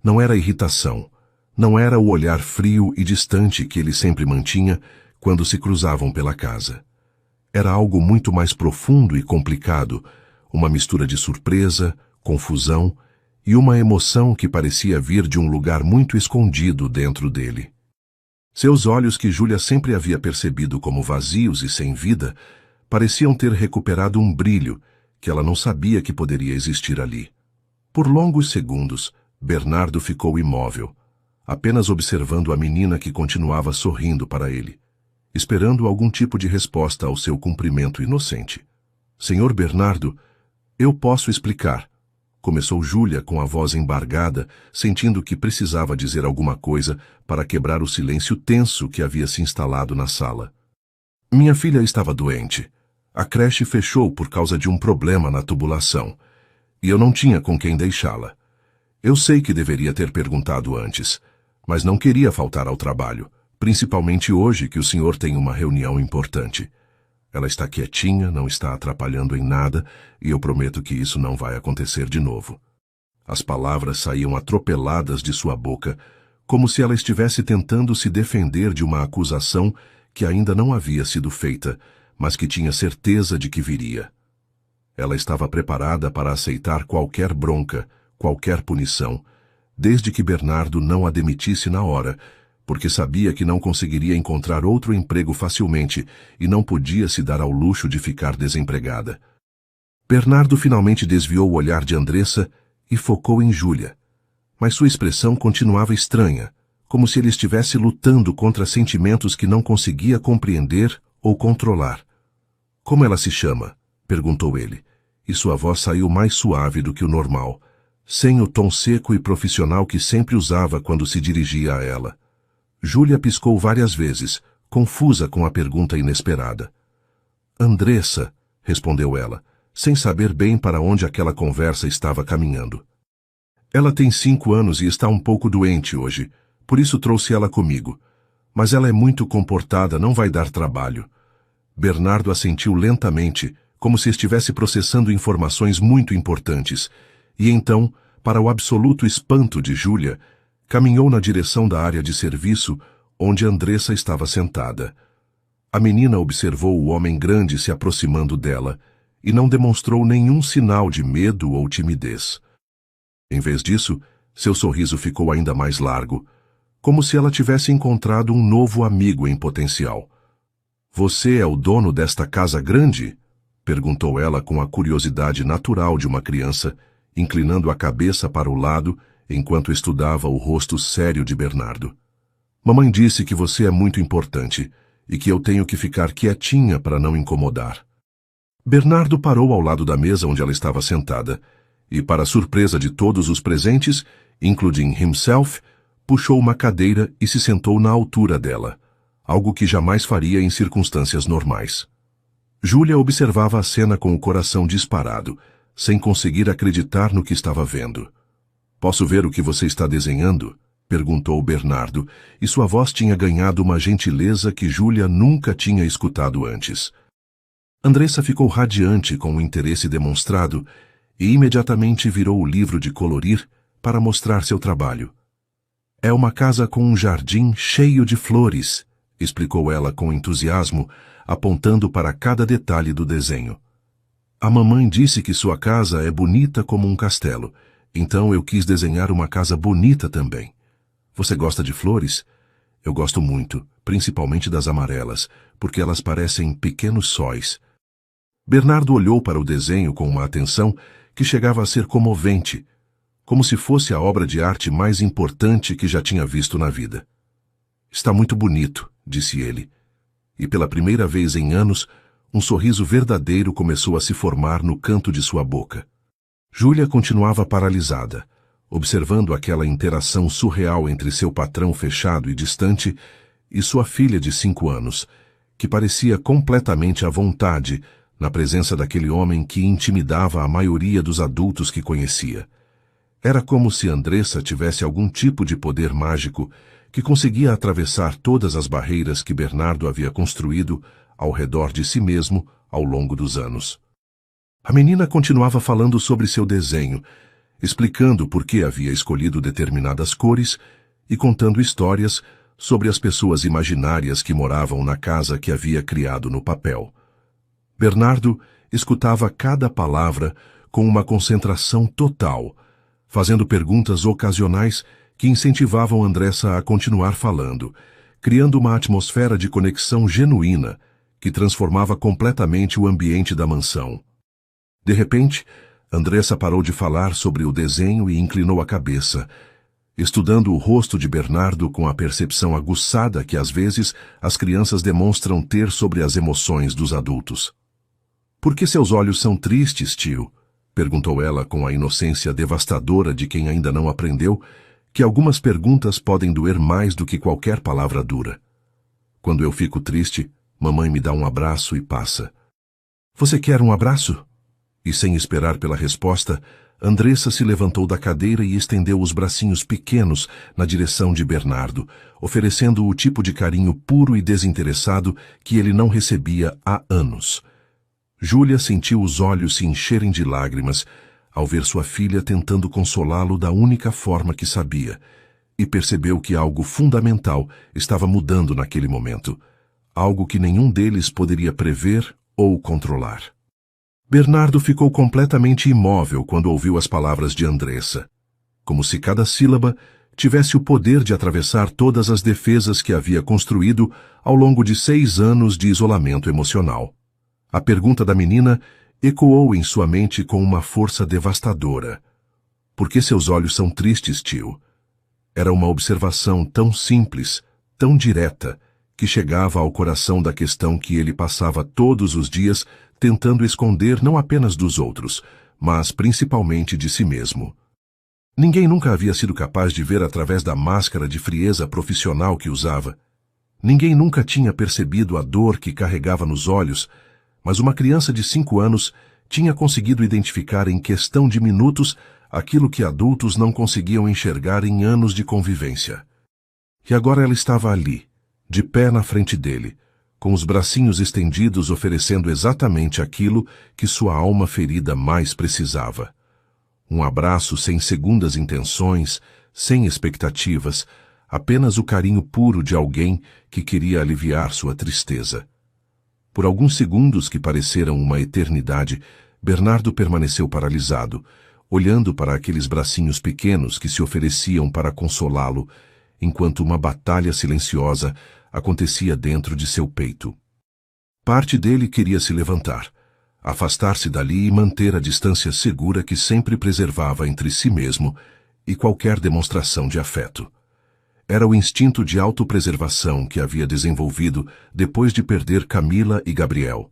Não era irritação. Não era o olhar frio e distante que ele sempre mantinha quando se cruzavam pela casa. Era algo muito mais profundo e complicado, uma mistura de surpresa, confusão e uma emoção que parecia vir de um lugar muito escondido dentro dele. Seus olhos, que Júlia sempre havia percebido como vazios e sem vida, pareciam ter recuperado um brilho que ela não sabia que poderia existir ali. Por longos segundos, Bernardo ficou imóvel, apenas observando a menina que continuava sorrindo para ele, esperando algum tipo de resposta ao seu cumprimento inocente. Senhor Bernardo, eu posso explicar, começou Júlia com a voz embargada, sentindo que precisava dizer alguma coisa para quebrar o silêncio tenso que havia se instalado na sala. Minha filha estava doente. A creche fechou por causa de um problema na tubulação, e eu não tinha com quem deixá-la. Eu sei que deveria ter perguntado antes, mas não queria faltar ao trabalho, principalmente hoje que o senhor tem uma reunião importante. Ela está quietinha, não está atrapalhando em nada, e eu prometo que isso não vai acontecer de novo. As palavras saíam atropeladas de sua boca, como se ela estivesse tentando se defender de uma acusação que ainda não havia sido feita, mas que tinha certeza de que viria. Ela estava preparada para aceitar qualquer bronca, qualquer punição, desde que Bernardo não a demitisse na hora, porque sabia que não conseguiria encontrar outro emprego facilmente e não podia se dar ao luxo de ficar desempregada. Bernardo finalmente desviou o olhar de Andressa e focou em Júlia, mas sua expressão continuava estranha, como se ele estivesse lutando contra sentimentos que não conseguia compreender ou controlar. Como ela se chama? Perguntou ele, e sua voz saiu mais suave do que o normal, sem o tom seco e profissional que sempre usava quando se dirigia a ela. Júlia piscou várias vezes, confusa com a pergunta inesperada. Andressa, respondeu ela, sem saber bem para onde aquela conversa estava caminhando. Ela tem 5 anos e está um pouco doente hoje, por isso trouxe ela comigo. Mas ela é muito comportada, não vai dar trabalho. Bernardo assentiu lentamente, como se estivesse processando informações muito importantes, e então, para o absoluto espanto de Júlia, caminhou na direção da área de serviço, onde Andressa estava sentada. A menina observou o homem grande se aproximando dela e não demonstrou nenhum sinal de medo ou timidez. Em vez disso, seu sorriso ficou ainda mais largo, como se ela tivesse encontrado um novo amigo em potencial. Você é o dono desta casa grande? Perguntou ela com a curiosidade natural de uma criança, inclinando a cabeça para o lado enquanto estudava o rosto sério de Bernardo. Mamãe disse que você é muito importante e que eu tenho que ficar quietinha para não incomodar. Bernardo parou ao lado da mesa onde ela estava sentada e, para surpresa de todos os presentes, including himself, puxou uma cadeira e se sentou na altura dela, algo que jamais faria em circunstâncias normais. Júlia observava a cena com o coração disparado, sem conseguir acreditar no que estava vendo. Posso ver o que você está desenhando? Perguntou Bernardo, e sua voz tinha ganhado uma gentileza que Júlia nunca tinha escutado antes. Andressa ficou radiante com o interesse demonstrado e imediatamente virou o livro de colorir para mostrar seu trabalho. É uma casa com um jardim cheio de flores, explicou ela com entusiasmo, apontando para cada detalhe do desenho. A mamãe disse que sua casa é bonita como um castelo, então eu quis desenhar uma casa bonita também. Você gosta de flores? Eu gosto muito, principalmente das amarelas, porque elas parecem pequenos sóis. Bernardo olhou para o desenho com uma atenção que chegava a ser comovente, como se fosse a obra de arte mais importante que já tinha visto na vida. Está muito bonito, disse ele, e pela primeira vez em anos, um sorriso verdadeiro começou a se formar no canto de sua boca. Júlia continuava paralisada, observando aquela interação surreal entre seu patrão fechado e distante e sua filha de 5 anos, que parecia completamente à vontade na presença daquele homem que intimidava a maioria dos adultos que conhecia. Era como se Andressa tivesse algum tipo de poder mágico que conseguia atravessar todas as barreiras que Bernardo havia construído ao redor de si mesmo ao longo dos anos. A menina continuava falando sobre seu desenho, explicando por que havia escolhido determinadas cores e contando histórias sobre as pessoas imaginárias que moravam na casa que havia criado no papel. Bernardo escutava cada palavra com uma concentração total, fazendo perguntas ocasionais que incentivavam Andressa a continuar falando, criando uma atmosfera de conexão genuína que transformava completamente o ambiente da mansão. De repente, Andressa parou de falar sobre o desenho e inclinou a cabeça, estudando o rosto de Bernardo com a percepção aguçada que às vezes as crianças demonstram ter sobre as emoções dos adultos. "Por que seus olhos são tristes, tio?" perguntou ela com a inocência devastadora de quem ainda não aprendeu que algumas perguntas podem doer mais do que qualquer palavra dura. "Quando eu fico triste, mamãe me dá um abraço e passa." "Você quer um abraço?" E sem esperar pela resposta, Andressa se levantou da cadeira e estendeu os bracinhos pequenos na direção de Bernardo, oferecendo o tipo de carinho puro e desinteressado que ele não recebia há anos. Júlia sentiu os olhos se encherem de lágrimas ao ver sua filha tentando consolá-lo da única forma que sabia, e percebeu que algo fundamental estava mudando naquele momento, algo que nenhum deles poderia prever ou controlar. Bernardo ficou completamente imóvel quando ouviu as palavras de Andressa, como se cada sílaba tivesse o poder de atravessar todas as defesas que havia construído ao longo de 6 anos de isolamento emocional. A pergunta da menina ecoou em sua mente com uma força devastadora. "Por que seus olhos são tristes, tio?" Era uma observação tão simples, tão direta, que chegava ao coração da questão que ele passava todos os dias tentando esconder não apenas dos outros, mas principalmente de si mesmo. Ninguém nunca havia sido capaz de ver através da máscara de frieza profissional que usava. Ninguém nunca tinha percebido a dor que carregava nos olhos, mas uma criança de 5 anos tinha conseguido identificar em questão de minutos aquilo que adultos não conseguiam enxergar em anos de convivência. E agora ela estava ali, de pé na frente dele, com os bracinhos estendidos oferecendo exatamente aquilo que sua alma ferida mais precisava. Um abraço sem segundas intenções, sem expectativas, apenas o carinho puro de alguém que queria aliviar sua tristeza. Por alguns segundos que pareceram uma eternidade, Bernardo permaneceu paralisado, olhando para aqueles bracinhos pequenos que se ofereciam para consolá-lo, enquanto uma batalha silenciosa acontecia dentro de seu peito. Parte dele queria se levantar, afastar-se dali e manter a distância segura que sempre preservava entre si mesmo e qualquer demonstração de afeto. Era o instinto de autopreservação que havia desenvolvido depois de perder Camila e Gabriel,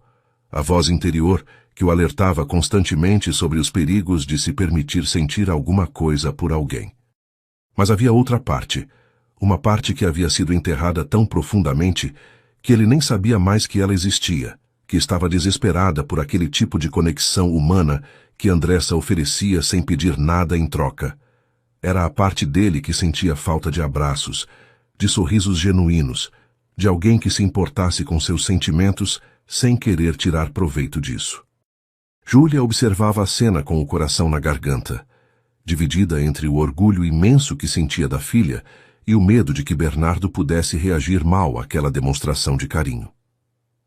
a voz interior que o alertava constantemente sobre os perigos de se permitir sentir alguma coisa por alguém. Mas havia outra parte, uma parte que havia sido enterrada tão profundamente que ele nem sabia mais que ela existia, que estava desesperada por aquele tipo de conexão humana que Andressa oferecia sem pedir nada em troca. Era a parte dele que sentia falta de abraços, de sorrisos genuínos, de alguém que se importasse com seus sentimentos sem querer tirar proveito disso. Júlia observava a cena com o coração na garganta, dividida entre o orgulho imenso que sentia da filha e o medo de que Bernardo pudesse reagir mal àquela demonstração de carinho.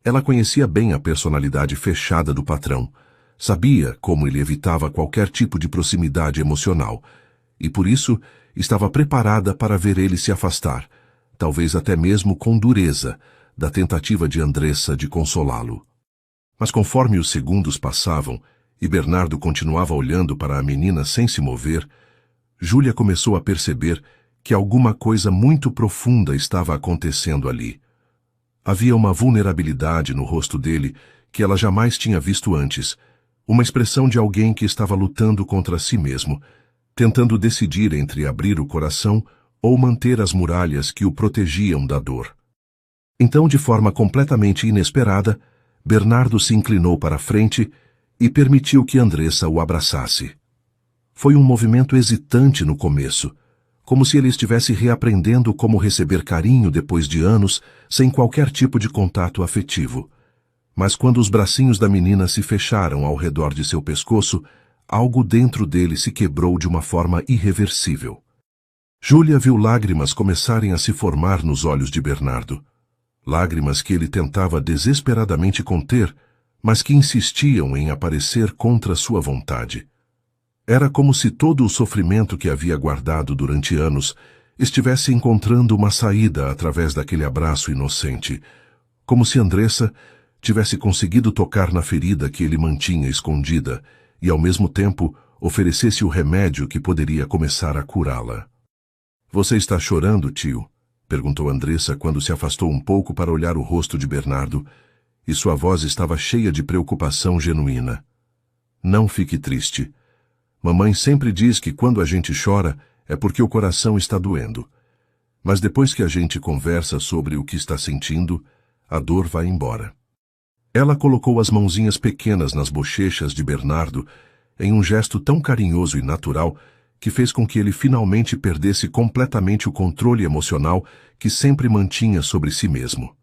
Ela conhecia bem a personalidade fechada do patrão, sabia como ele evitava qualquer tipo de proximidade emocional, e por isso estava preparada para ver ele se afastar, talvez até mesmo com dureza, da tentativa de Andressa de consolá-lo. Mas conforme os segundos passavam e Bernardo continuava olhando para a menina sem se mover, Júlia começou a perceber que alguma coisa muito profunda estava acontecendo ali. Havia uma vulnerabilidade no rosto dele que ela jamais tinha visto antes, uma expressão de alguém que estava lutando contra si mesmo, tentando decidir entre abrir o coração ou manter as muralhas que o protegiam da dor. Então, de forma completamente inesperada, Bernardo se inclinou para a frente e permitiu que Andressa o abraçasse. Foi um movimento hesitante no começo, como se ele estivesse reaprendendo como receber carinho depois de anos sem qualquer tipo de contato afetivo. Mas quando os bracinhos da menina se fecharam ao redor de seu pescoço, algo dentro dele se quebrou de uma forma irreversível. Júlia viu lágrimas começarem a se formar nos olhos de Bernardo. Lágrimas que ele tentava desesperadamente conter, mas que insistiam em aparecer contra sua vontade. Era como se todo o sofrimento que havia guardado durante anos estivesse encontrando uma saída através daquele abraço inocente, como se Andressa tivesse conseguido tocar na ferida que ele mantinha escondida e, ao mesmo tempo, oferecesse o remédio que poderia começar a curá-la. "Você está chorando, tio?" perguntou Andressa quando se afastou um pouco para olhar o rosto de Bernardo, e sua voz estava cheia de preocupação genuína. "Não fique triste. Mamãe sempre diz que quando a gente chora é porque o coração está doendo. Mas depois que a gente conversa sobre o que está sentindo, a dor vai embora." Ela colocou as mãozinhas pequenas nas bochechas de Bernardo em um gesto tão carinhoso e natural que fez com que ele finalmente perdesse completamente o controle emocional que sempre mantinha sobre si mesmo.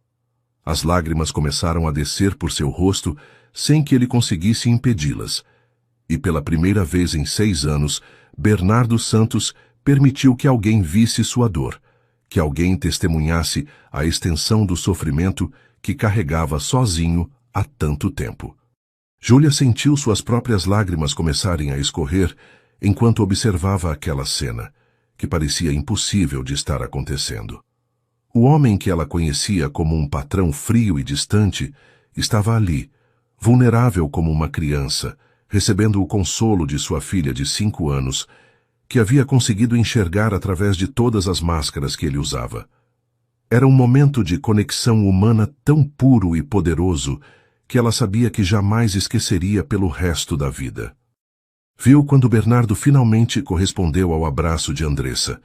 As lágrimas começaram a descer por seu rosto sem que ele conseguisse impedi-las. E pela primeira vez em 6 anos, Bernardo Santos permitiu que alguém visse sua dor, que alguém testemunhasse a extensão do sofrimento que carregava sozinho há tanto tempo. Júlia sentiu suas próprias lágrimas começarem a escorrer enquanto observava aquela cena, que parecia impossível de estar acontecendo. O homem que ela conhecia como um patrão frio e distante estava ali, vulnerável como uma criança, recebendo o consolo de sua filha de 5 anos, que havia conseguido enxergar através de todas as máscaras que ele usava. Era um momento de conexão humana tão puro e poderoso que ela sabia que jamais esqueceria pelo resto da vida. Viu quando Bernardo finalmente correspondeu ao abraço de Andressa,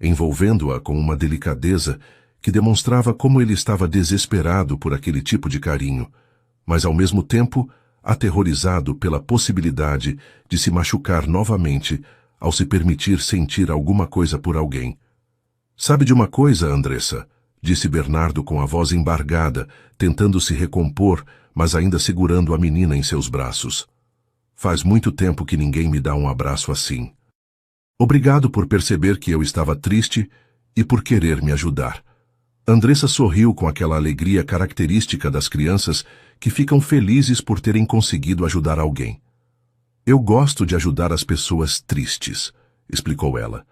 envolvendo-a com uma delicadeza que demonstrava como ele estava desesperado por aquele tipo de carinho, mas ao mesmo tempo aterrorizado pela possibilidade de se machucar novamente ao se permitir sentir alguma coisa por alguém. "Sabe de uma coisa, Andressa?" disse Bernardo com a voz embargada, tentando se recompor, mas ainda segurando a menina em seus braços. "Faz muito tempo que ninguém me dá um abraço assim. Obrigado por perceber que eu estava triste e por querer me ajudar." Andressa sorriu com aquela alegria característica das crianças que ficam felizes por terem conseguido ajudar alguém. "Eu gosto de ajudar as pessoas tristes", explicou ela.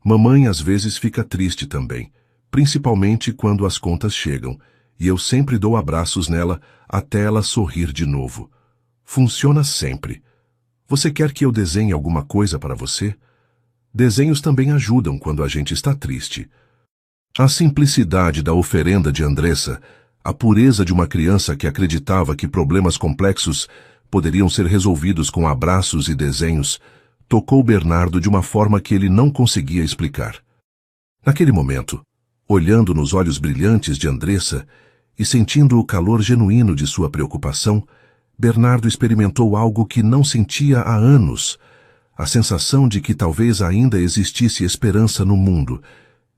"Mamãe às vezes fica triste também, principalmente quando as contas chegam, e eu sempre dou abraços nela até ela sorrir de novo. Funciona sempre. Você quer que eu desenhe alguma coisa para você? Desenhos também ajudam quando a gente está triste." A simplicidade da oferenda de Andressa, a pureza de uma criança que acreditava que problemas complexos poderiam ser resolvidos com abraços e desenhos, tocou Bernardo de uma forma que ele não conseguia explicar. Naquele momento, olhando nos olhos brilhantes de Andressa e sentindo o calor genuíno de sua preocupação, Bernardo experimentou algo que não sentia há anos, a sensação de que talvez ainda existisse esperança no mundo,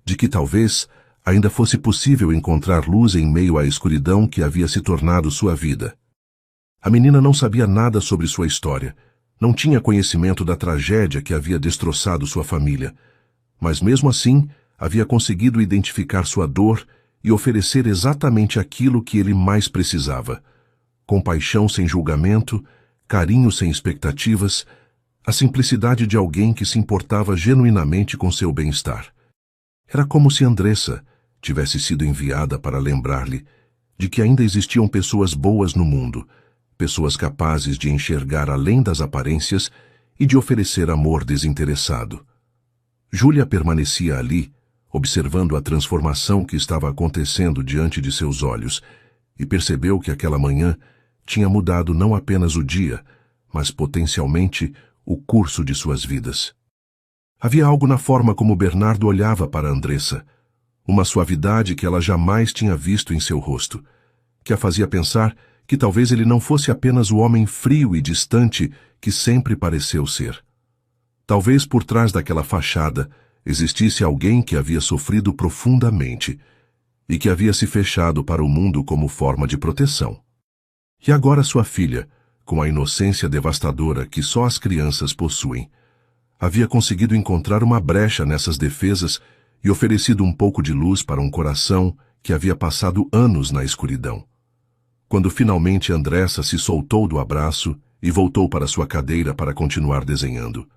de que talvez ainda fosse possível encontrar luz em meio à escuridão que havia se tornado sua vida. A menina não sabia nada sobre sua história, não tinha conhecimento da tragédia que havia destroçado sua família, mas mesmo assim havia conseguido identificar sua dor e oferecer exatamente aquilo que ele mais precisava: compaixão sem julgamento, carinho sem expectativas, a simplicidade de alguém que se importava genuinamente com seu bem-estar. Era como se Andressa tivesse sido enviada para lembrar-lhe de que ainda existiam pessoas boas no mundo, pessoas capazes de enxergar além das aparências e de oferecer amor desinteressado. Júlia permanecia ali, observando a transformação que estava acontecendo diante de seus olhos, e percebeu que aquela manhã tinha mudado não apenas o dia, mas potencialmente o curso de suas vidas. Havia algo na forma como Bernardo olhava para Andressa, uma suavidade que ela jamais tinha visto em seu rosto, que a fazia pensar que talvez ele não fosse apenas o homem frio e distante que sempre pareceu ser. Talvez por trás daquela fachada existisse alguém que havia sofrido profundamente e que havia se fechado para o mundo como forma de proteção. E agora sua filha, com a inocência devastadora que só as crianças possuem. Havia conseguido encontrar uma brecha nessas defesas e oferecido um pouco de luz para um coração que havia passado anos na escuridão. Quando finalmente Andressa se soltou do abraço e voltou para sua cadeira para continuar desenhando,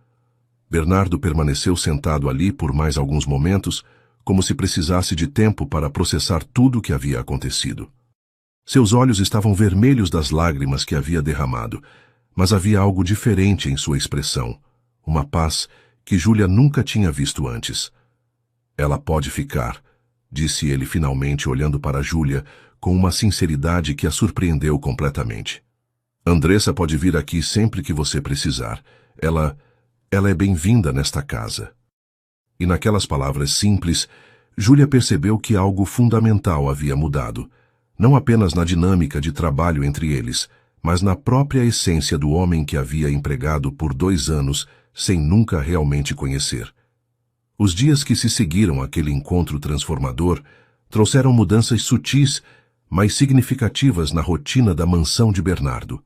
Bernardo permaneceu sentado ali por mais alguns momentos, como se precisasse de tempo para processar tudo o que havia acontecido. Seus olhos estavam vermelhos das lágrimas que havia derramado, mas havia algo diferente em sua expressão, uma paz que Júlia nunca tinha visto antes. Ela pode ficar, disse ele finalmente olhando para Júlia com uma sinceridade que a surpreendeu completamente. Andressa pode vir aqui sempre que você precisar. Ela é bem-vinda nesta casa. E naquelas palavras simples, Júlia percebeu que algo fundamental havia mudado, não apenas na dinâmica de trabalho entre eles, mas na própria essência do homem que havia empregado por 2 anos sem nunca realmente conhecer. Os dias que se seguiram àquele encontro transformador trouxeram mudanças sutis, mas significativas na rotina da mansão de Bernardo.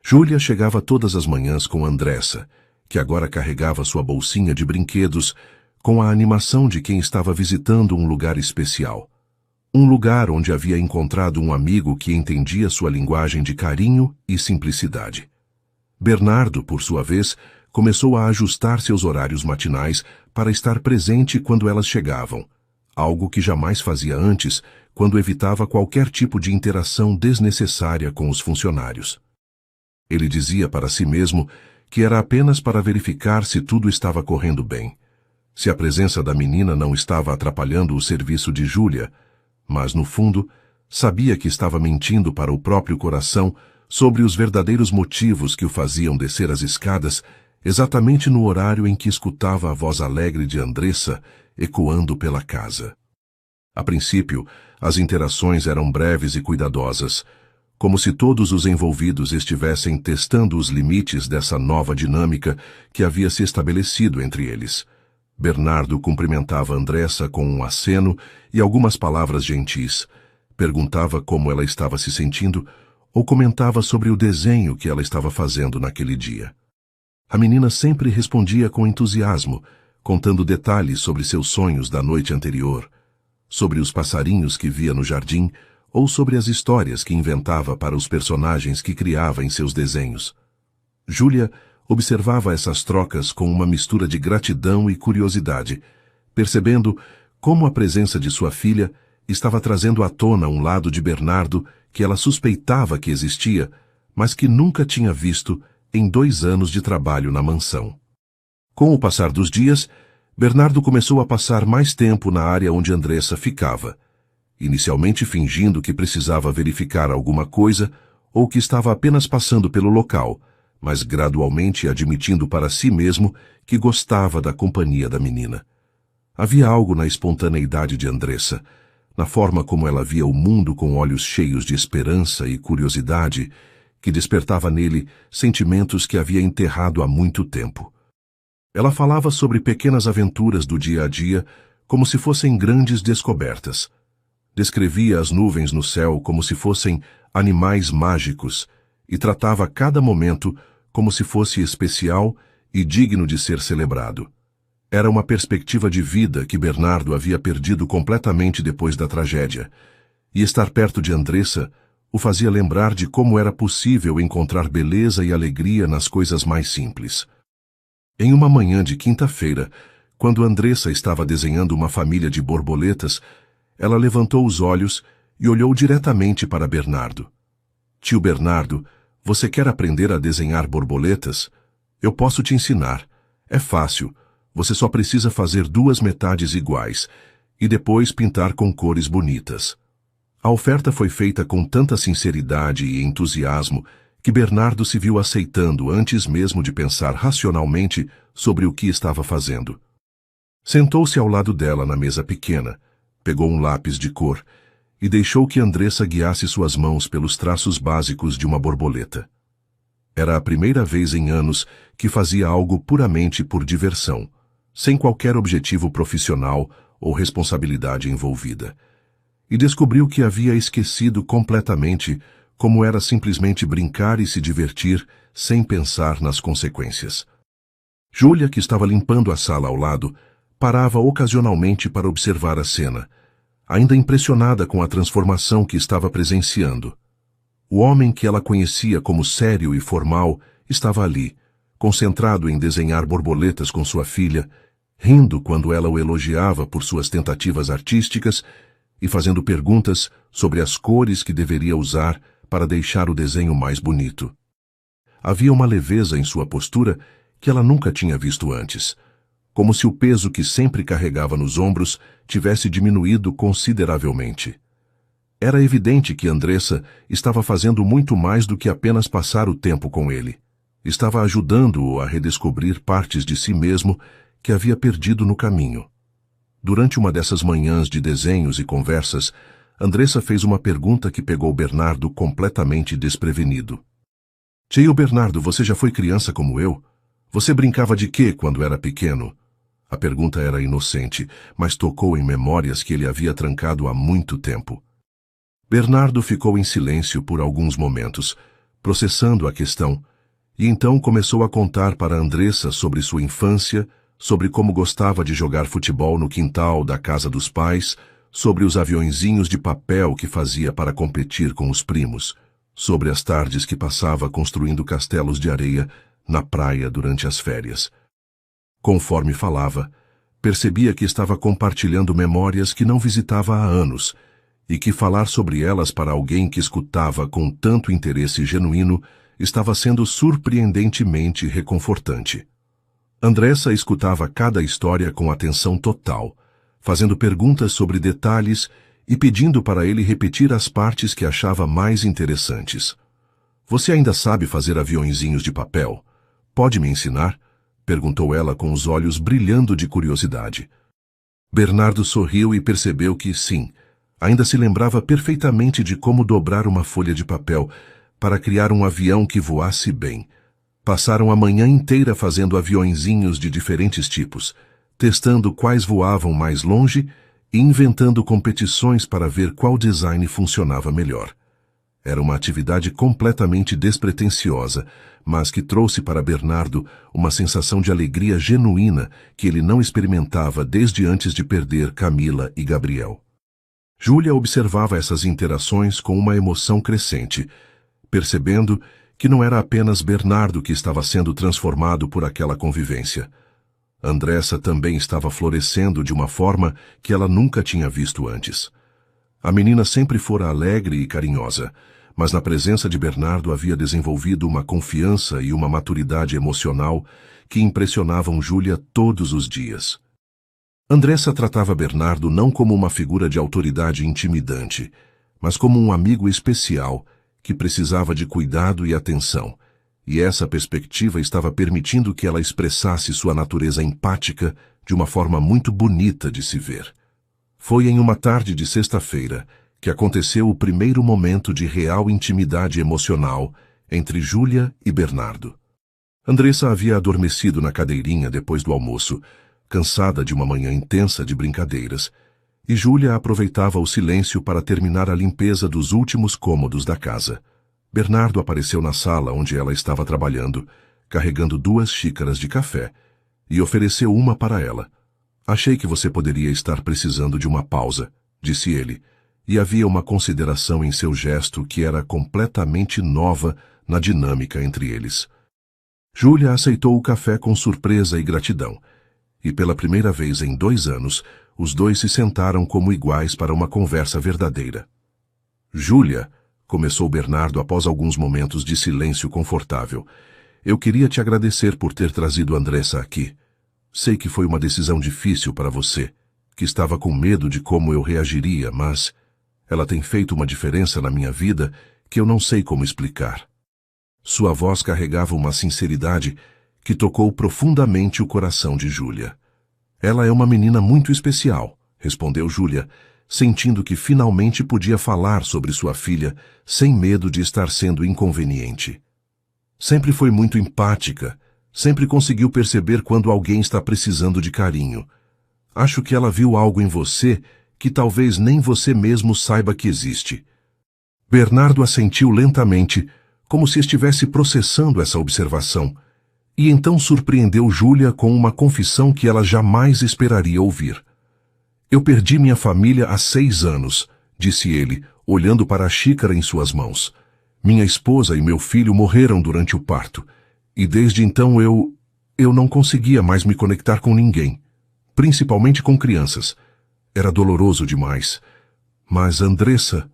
Júlia chegava todas as manhãs com Andressa, que agora carregava sua bolsinha de brinquedos com a animação de quem estava visitando um lugar especial. Um lugar onde havia encontrado um amigo que entendia sua linguagem de carinho e simplicidade. Bernardo, por sua vez, começou a ajustar seus horários matinais para estar presente quando elas chegavam, algo que jamais fazia antes, quando evitava qualquer tipo de interação desnecessária com os funcionários. Ele dizia para si mesmo que era apenas para verificar se tudo estava correndo bem, se a presença da menina não estava atrapalhando o serviço de Júlia, mas, no fundo, sabia que estava mentindo para o próprio coração sobre os verdadeiros motivos que o faziam descer as escadas exatamente no horário em que escutava a voz alegre de Andressa ecoando pela casa. A princípio, as interações eram breves e cuidadosas, como se todos os envolvidos estivessem testando os limites dessa nova dinâmica que havia se estabelecido entre eles. Bernardo cumprimentava Andressa com um aceno e algumas palavras gentis, perguntava como ela estava se sentindo ou comentava sobre o desenho que ela estava fazendo naquele dia. A menina sempre respondia com entusiasmo, contando detalhes sobre seus sonhos da noite anterior, sobre os passarinhos que via no jardim ou sobre as histórias que inventava para os personagens que criava em seus desenhos. Júlia observava essas trocas com uma mistura de gratidão e curiosidade, percebendo como a presença de sua filha estava trazendo à tona um lado de Bernardo que ela suspeitava que existia, mas que nunca tinha visto em 2 anos de trabalho na mansão. Com o passar dos dias, Bernardo começou a passar mais tempo na área onde Andressa ficava, inicialmente fingindo que precisava verificar alguma coisa ou que estava apenas passando pelo local, mas gradualmente admitindo para si mesmo que gostava da companhia da menina. Havia algo na espontaneidade de Andressa, na forma como ela via o mundo com olhos cheios de esperança e curiosidade, que despertava nele sentimentos que havia enterrado há muito tempo. Ela falava sobre pequenas aventuras do dia a dia como se fossem grandes descobertas. Descrevia as nuvens no céu como se fossem animais mágicos e tratava cada momento como se fosse especial e digno de ser celebrado. Era uma perspectiva de vida que Bernardo havia perdido completamente depois da tragédia, e estar perto de Andressa o fazia lembrar de como era possível encontrar beleza e alegria nas coisas mais simples. Em uma manhã de quinta-feira, quando Andressa estava desenhando uma família de borboletas, ela levantou os olhos e olhou diretamente para Bernardo. Tio Bernardo, você quer aprender a desenhar borboletas? Eu posso te ensinar. É fácil. Você só precisa fazer 2 metades iguais e depois pintar com cores bonitas. A oferta foi feita com tanta sinceridade e entusiasmo que Bernardo se viu aceitando antes mesmo de pensar racionalmente sobre o que estava fazendo. Sentou-se ao lado dela na mesa pequena, pegou um lápis de cor e deixou que Andressa guiasse suas mãos pelos traços básicos de uma borboleta. Era a primeira vez em anos que fazia algo puramente por diversão, sem qualquer objetivo profissional ou responsabilidade envolvida. E descobriu que havia esquecido completamente como era simplesmente brincar e se divertir sem pensar nas consequências. Júlia, que estava limpando a sala ao lado, parava ocasionalmente para observar a cena, ainda impressionada com a transformação que estava presenciando. O homem que ela conhecia como sério e formal estava ali, concentrado em desenhar borboletas com sua filha, rindo quando ela o elogiava por suas tentativas artísticas e fazendo perguntas sobre as cores que deveria usar para deixar o desenho mais bonito. Havia uma leveza em sua postura que ela nunca tinha visto antes, como se o peso que sempre carregava nos ombros tivesse diminuído consideravelmente. Era evidente que Andressa estava fazendo muito mais do que apenas passar o tempo com ele. Estava ajudando-o a redescobrir partes de si mesmo que havia perdido no caminho. Durante uma dessas manhãs de desenhos e conversas, Andressa fez uma pergunta que pegou Bernardo completamente desprevenido. Tio Bernardo, você já foi criança como eu? Você brincava de quê quando era pequeno? A pergunta era inocente, mas tocou em memórias que ele havia trancado há muito tempo. Bernardo ficou em silêncio por alguns momentos, processando a questão, e então começou a contar para Andressa sobre sua infância, sobre como gostava de jogar futebol no quintal da casa dos pais, sobre os aviõezinhos de papel que fazia para competir com os primos, sobre as tardes que passava construindo castelos de areia na praia durante as férias. Conforme falava, percebia que estava compartilhando memórias que não visitava há anos, e que falar sobre elas para alguém que escutava com tanto interesse genuíno estava sendo surpreendentemente reconfortante. Andressa escutava cada história com atenção total, fazendo perguntas sobre detalhes e pedindo para ele repetir as partes que achava mais interessantes. Você ainda sabe fazer aviõezinhos de papel? Pode me ensinar? Perguntou ela com os olhos brilhando de curiosidade. Bernardo sorriu e percebeu que, sim, ainda se lembrava perfeitamente de como dobrar uma folha de papel para criar um avião que voasse bem. Passaram a manhã inteira fazendo aviõezinhos de diferentes tipos, testando quais voavam mais longe e inventando competições para ver qual design funcionava melhor. Era uma atividade completamente despretensiosa, mas que trouxe para Bernardo uma sensação de alegria genuína que ele não experimentava desde antes de perder Camila e Gabriel. Júlia observava essas interações com uma emoção crescente, percebendo que não era apenas Bernardo que estava sendo transformado por aquela convivência. Andressa também estava florescendo de uma forma que ela nunca tinha visto antes. A menina sempre fora alegre e carinhosa, mas na presença de Bernardo havia desenvolvido uma confiança e uma maturidade emocional que impressionavam Júlia todos os dias. Andressa tratava Bernardo não como uma figura de autoridade intimidante, mas como um amigo especial que precisava de cuidado e atenção, e essa perspectiva estava permitindo que ela expressasse sua natureza empática de uma forma muito bonita de se ver. Foi em uma tarde de sexta-feira que aconteceu o primeiro momento de real intimidade emocional entre Júlia e Bernardo. Andressa havia adormecido na cadeirinha depois do almoço, cansada de uma manhã intensa de brincadeiras, e Júlia aproveitava o silêncio para terminar a limpeza dos últimos cômodos da casa. Bernardo apareceu na sala onde ela estava trabalhando, carregando 2 xícaras de café, e ofereceu uma para ela. Achei que você poderia estar precisando de uma pausa, disse ele, e havia uma consideração em seu gesto que era completamente nova na dinâmica entre eles. Júlia aceitou o café com surpresa e gratidão, e pela primeira vez em 2 anos, os dois se sentaram como iguais para uma conversa verdadeira. Júlia, começou Bernardo após alguns momentos de silêncio confortável, eu queria te agradecer por ter trazido Andressa aqui. Sei que foi uma decisão difícil para você, que estava com medo de como eu reagiria, mas ela tem feito uma diferença na minha vida que eu não sei como explicar. Sua voz carregava uma sinceridade que tocou profundamente o coração de Júlia. Ela é uma menina muito especial, respondeu Júlia, sentindo que finalmente podia falar sobre sua filha sem medo de estar sendo inconveniente. Sempre foi muito empática, sempre conseguiu perceber quando alguém está precisando de carinho. Acho que ela viu algo em você que talvez nem você mesmo saiba que existe. Bernardo assentiu lentamente, como se estivesse processando essa observação, e então surpreendeu Júlia com uma confissão que ela jamais esperaria ouvir. Eu perdi minha família há 6 anos, disse ele, olhando para a xícara em suas mãos. Minha esposa e meu filho morreram durante o parto, e desde então eu não conseguia mais me conectar com ninguém, principalmente com crianças. Era doloroso demais. Mas Andressa...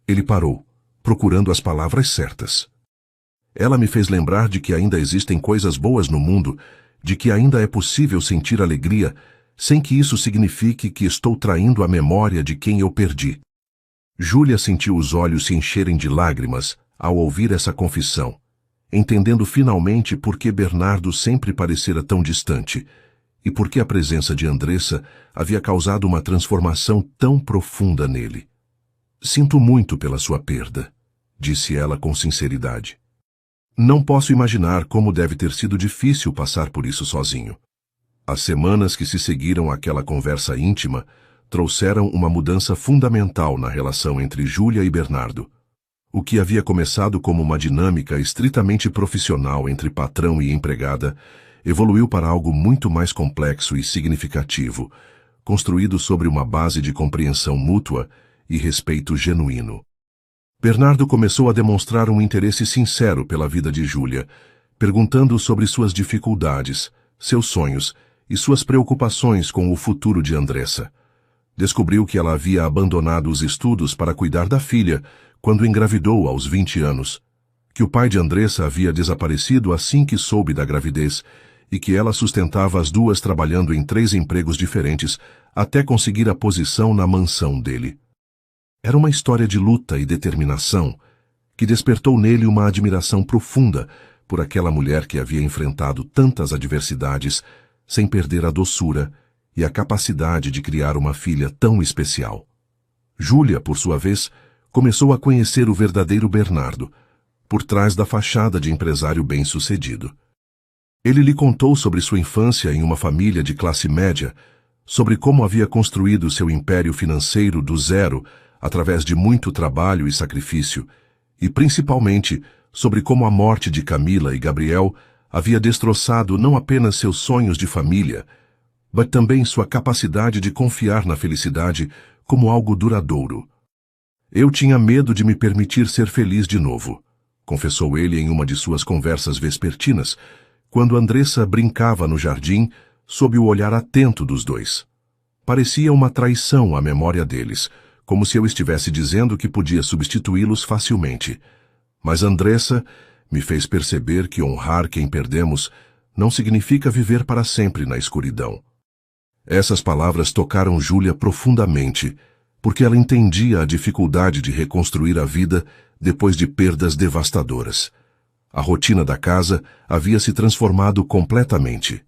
Ele parou, procurando as palavras certas. Ela me fez lembrar de que ainda existem coisas boas no mundo, de que ainda é possível sentir alegria, sem que isso signifique que estou traindo a memória de quem eu perdi. Júlia sentiu os olhos se encherem de lágrimas ao ouvir essa confissão, entendendo finalmente por que Bernardo sempre parecera tão distante, e por que a presença de Andressa havia causado uma transformação tão profunda nele. Sinto muito pela sua perda, disse ela com sinceridade. Não posso imaginar como deve ter sido difícil passar por isso sozinho. As semanas que se seguiram àquela conversa íntima trouxeram uma mudança fundamental na relação entre Júlia e Bernardo. O que havia começado como uma dinâmica estritamente profissional entre patrão e empregada evoluiu para algo muito mais complexo e significativo, construído sobre uma base de compreensão mútua e respeito genuíno. Bernardo começou a demonstrar um interesse sincero pela vida de Júlia, perguntando sobre suas dificuldades, seus sonhos e suas preocupações com o futuro de Andressa. Descobriu que ela havia abandonado os estudos para cuidar da filha quando engravidou aos 20 anos, que o pai de Andressa havia desaparecido assim que soube da gravidez e que ela sustentava as duas trabalhando em 3 empregos diferentes até conseguir a posição na mansão dele. Era uma história de luta e determinação que despertou nele uma admiração profunda por aquela mulher que havia enfrentado tantas adversidades sem perder a doçura e a capacidade de criar uma filha tão especial. Júlia, por sua vez, começou a conhecer o verdadeiro Bernardo, por trás da fachada de empresário bem-sucedido. Ele lhe contou sobre sua infância em uma família de classe média, sobre como havia construído seu império financeiro do zero através de muito trabalho e sacrifício, e principalmente sobre como a morte de Camila e Gabriel havia destroçado não apenas seus sonhos de família, mas também sua capacidade de confiar na felicidade como algo duradouro. Eu tinha medo de me permitir ser feliz de novo, confessou ele em uma de suas conversas vespertinas, quando Andressa brincava no jardim sob o olhar atento dos dois. Parecia uma traição à memória deles, como se eu estivesse dizendo que podia substituí-los facilmente. Mas Andressa me fez perceber que honrar quem perdemos não significa viver para sempre na escuridão. Essas palavras tocaram Júlia profundamente, porque ela entendia a dificuldade de reconstruir a vida depois de perdas devastadoras. A rotina da casa havia se transformado completamente.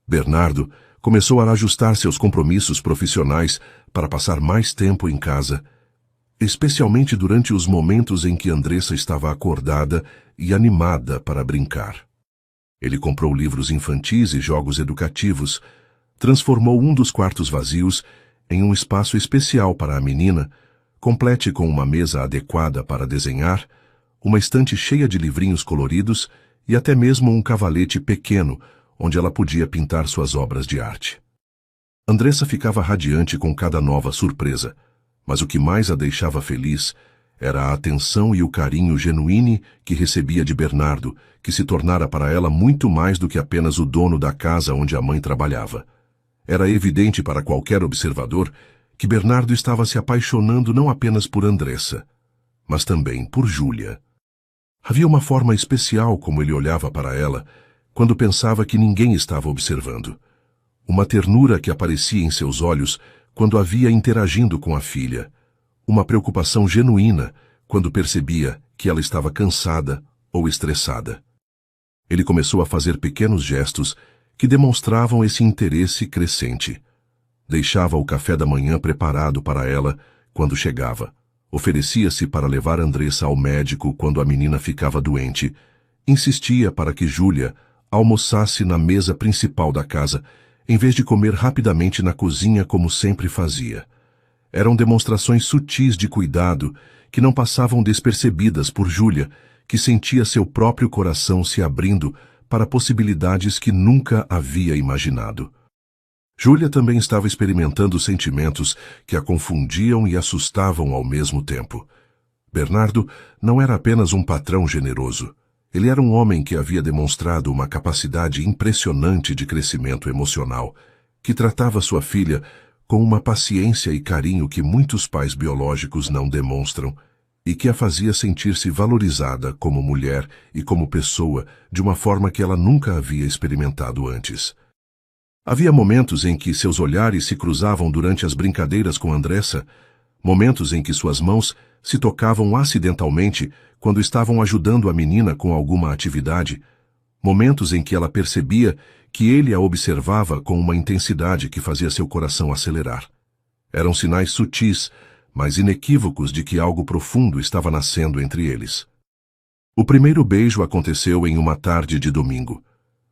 Bernardo começou a ajustar seus compromissos profissionais para passar mais tempo em casa, especialmente durante os momentos em que Andressa estava acordada e animada para brincar. Ele comprou livros infantis e jogos educativos, transformou um dos quartos vazios em um espaço especial para a menina, complete com uma mesa adequada para desenhar, uma estante cheia de livrinhos coloridos e até mesmo um cavalete pequeno, onde ela podia pintar suas obras de arte. Andressa ficava radiante com cada nova surpresa, mas o que mais a deixava feliz era a atenção e o carinho genuíno que recebia de Bernardo, que se tornara para ela muito mais do que apenas o dono da casa onde a mãe trabalhava. Era evidente para qualquer observador que Bernardo estava se apaixonando não apenas por Andressa, mas também por Júlia. Havia uma forma especial como ele olhava para ela quando pensava que ninguém estava observando. Uma ternura que aparecia em seus olhos quando a via interagindo com a filha. Uma preocupação genuína quando percebia que ela estava cansada ou estressada. Ele começou a fazer pequenos gestos que demonstravam esse interesse crescente. Deixava o café da manhã preparado para ela quando chegava. Oferecia-se para levar Andressa ao médico quando a menina ficava doente. Insistia para que Júlia almoçasse na mesa principal da casa, em vez de comer rapidamente na cozinha como sempre fazia. Eram demonstrações sutis de cuidado que não passavam despercebidas por Júlia, que sentia seu próprio coração se abrindo para possibilidades que nunca havia imaginado. Júlia também estava experimentando sentimentos que a confundiam e assustavam ao mesmo tempo. Bernardo não era apenas um patrão generoso. Ele era um homem que havia demonstrado uma capacidade impressionante de crescimento emocional, que tratava sua filha com uma paciência e carinho que muitos pais biológicos não demonstram, e que a fazia sentir-se valorizada como mulher e como pessoa de uma forma que ela nunca havia experimentado antes. Havia momentos em que seus olhares se cruzavam durante as brincadeiras com Andressa, momentos em que suas mãos se tocavam acidentalmente quando estavam ajudando a menina com alguma atividade, momentos em que ela percebia que ele a observava com uma intensidade que fazia seu coração acelerar. Eram sinais sutis, mas inequívocos de que algo profundo estava nascendo entre eles. O primeiro beijo aconteceu em uma tarde de domingo,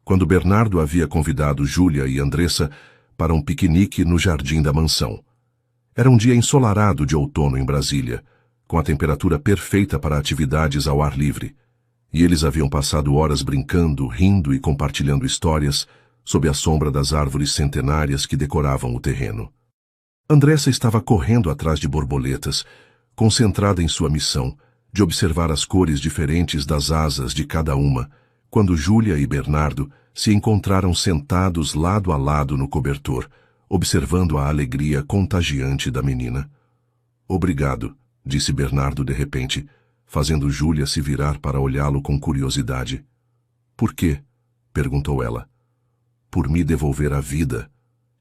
quando Bernardo havia convidado Júlia e Andressa para um piquenique no jardim da mansão. Era um dia ensolarado de outono em Brasília, com a temperatura perfeita para atividades ao ar livre, e eles haviam passado horas brincando, rindo e compartilhando histórias sob a sombra das árvores centenárias que decoravam o terreno. Andressa estava correndo atrás de borboletas, concentrada em sua missão de observar as cores diferentes das asas de cada uma, quando Júlia e Bernardo se encontraram sentados lado a lado no cobertor, observando a alegria contagiante da menina. "Obrigado", disse Bernardo de repente, fazendo Júlia se virar para olhá-lo com curiosidade. "Por quê?", perguntou ela. "Por me devolver a vida",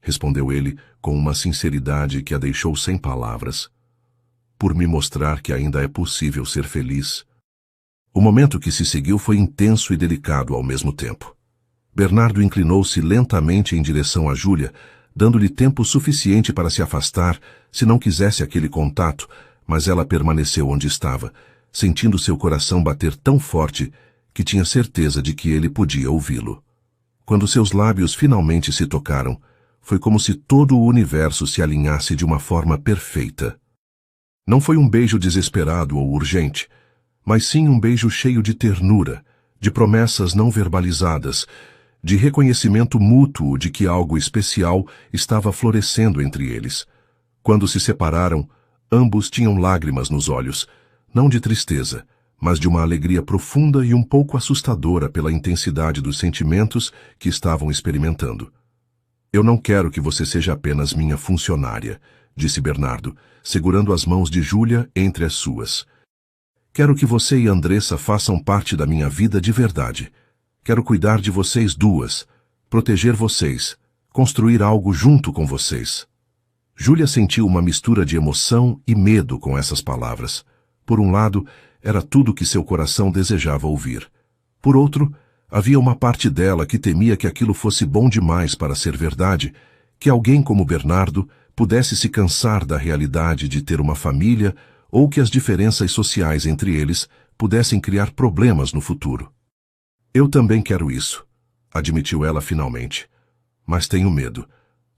respondeu ele com uma sinceridade que a deixou sem palavras. "Por me mostrar que ainda é possível ser feliz." O momento que se seguiu foi intenso e delicado ao mesmo tempo. Bernardo inclinou-se lentamente em direção a Júlia, dando-lhe tempo suficiente para se afastar, se não quisesse aquele contato, mas ela permaneceu onde estava, sentindo seu coração bater tão forte que tinha certeza de que ele podia ouvi-lo. Quando seus lábios finalmente se tocaram, foi como se todo o universo se alinhasse de uma forma perfeita. Não foi um beijo desesperado ou urgente, mas sim um beijo cheio de ternura, de promessas não verbalizadas, de reconhecimento mútuo de que algo especial estava florescendo entre eles. Quando se separaram, ambos tinham lágrimas nos olhos, não de tristeza, mas de uma alegria profunda e um pouco assustadora pela intensidade dos sentimentos que estavam experimentando. "Eu não quero que você seja apenas minha funcionária", disse Bernardo, segurando as mãos de Júlia entre as suas. "Quero que você e Andressa façam parte da minha vida de verdade. Quero cuidar de vocês duas, proteger vocês, construir algo junto com vocês." Júlia sentiu uma mistura de emoção e medo com essas palavras. Por um lado, era tudo o que seu coração desejava ouvir. Por outro, havia uma parte dela que temia que aquilo fosse bom demais para ser verdade, que alguém como Bernardo pudesse se cansar da realidade de ter uma família ou que as diferenças sociais entre eles pudessem criar problemas no futuro. "Eu também quero isso", admitiu ela finalmente. "Mas tenho medo.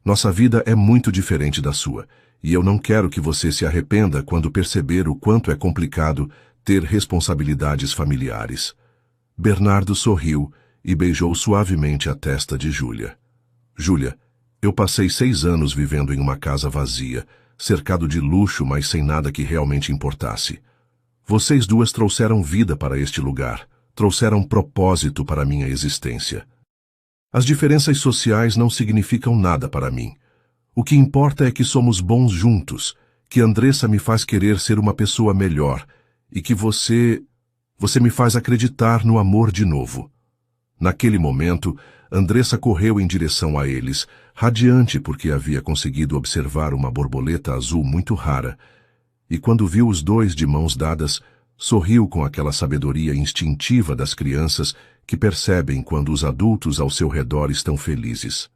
Nossa vida é muito diferente da sua, e eu não quero que você se arrependa quando perceber o quanto é complicado ter responsabilidades familiares." Bernardo sorriu e beijou suavemente a testa de Júlia. "Júlia, eu passei 6 anos vivendo em uma casa vazia, cercado de luxo, mas sem nada que realmente importasse. Vocês duas trouxeram vida para este lugar, trouxeram propósito para a minha existência. As diferenças sociais não significam nada para mim. O que importa é que somos bons juntos, que Andressa me faz querer ser uma pessoa melhor e que você me faz acreditar no amor de novo." Naquele momento, Andressa correu em direção a eles, radiante porque havia conseguido observar uma borboleta azul muito rara, e quando viu os dois de mãos dadas, sorriu com aquela sabedoria instintiva das crianças que percebem quando os adultos ao seu redor estão felizes.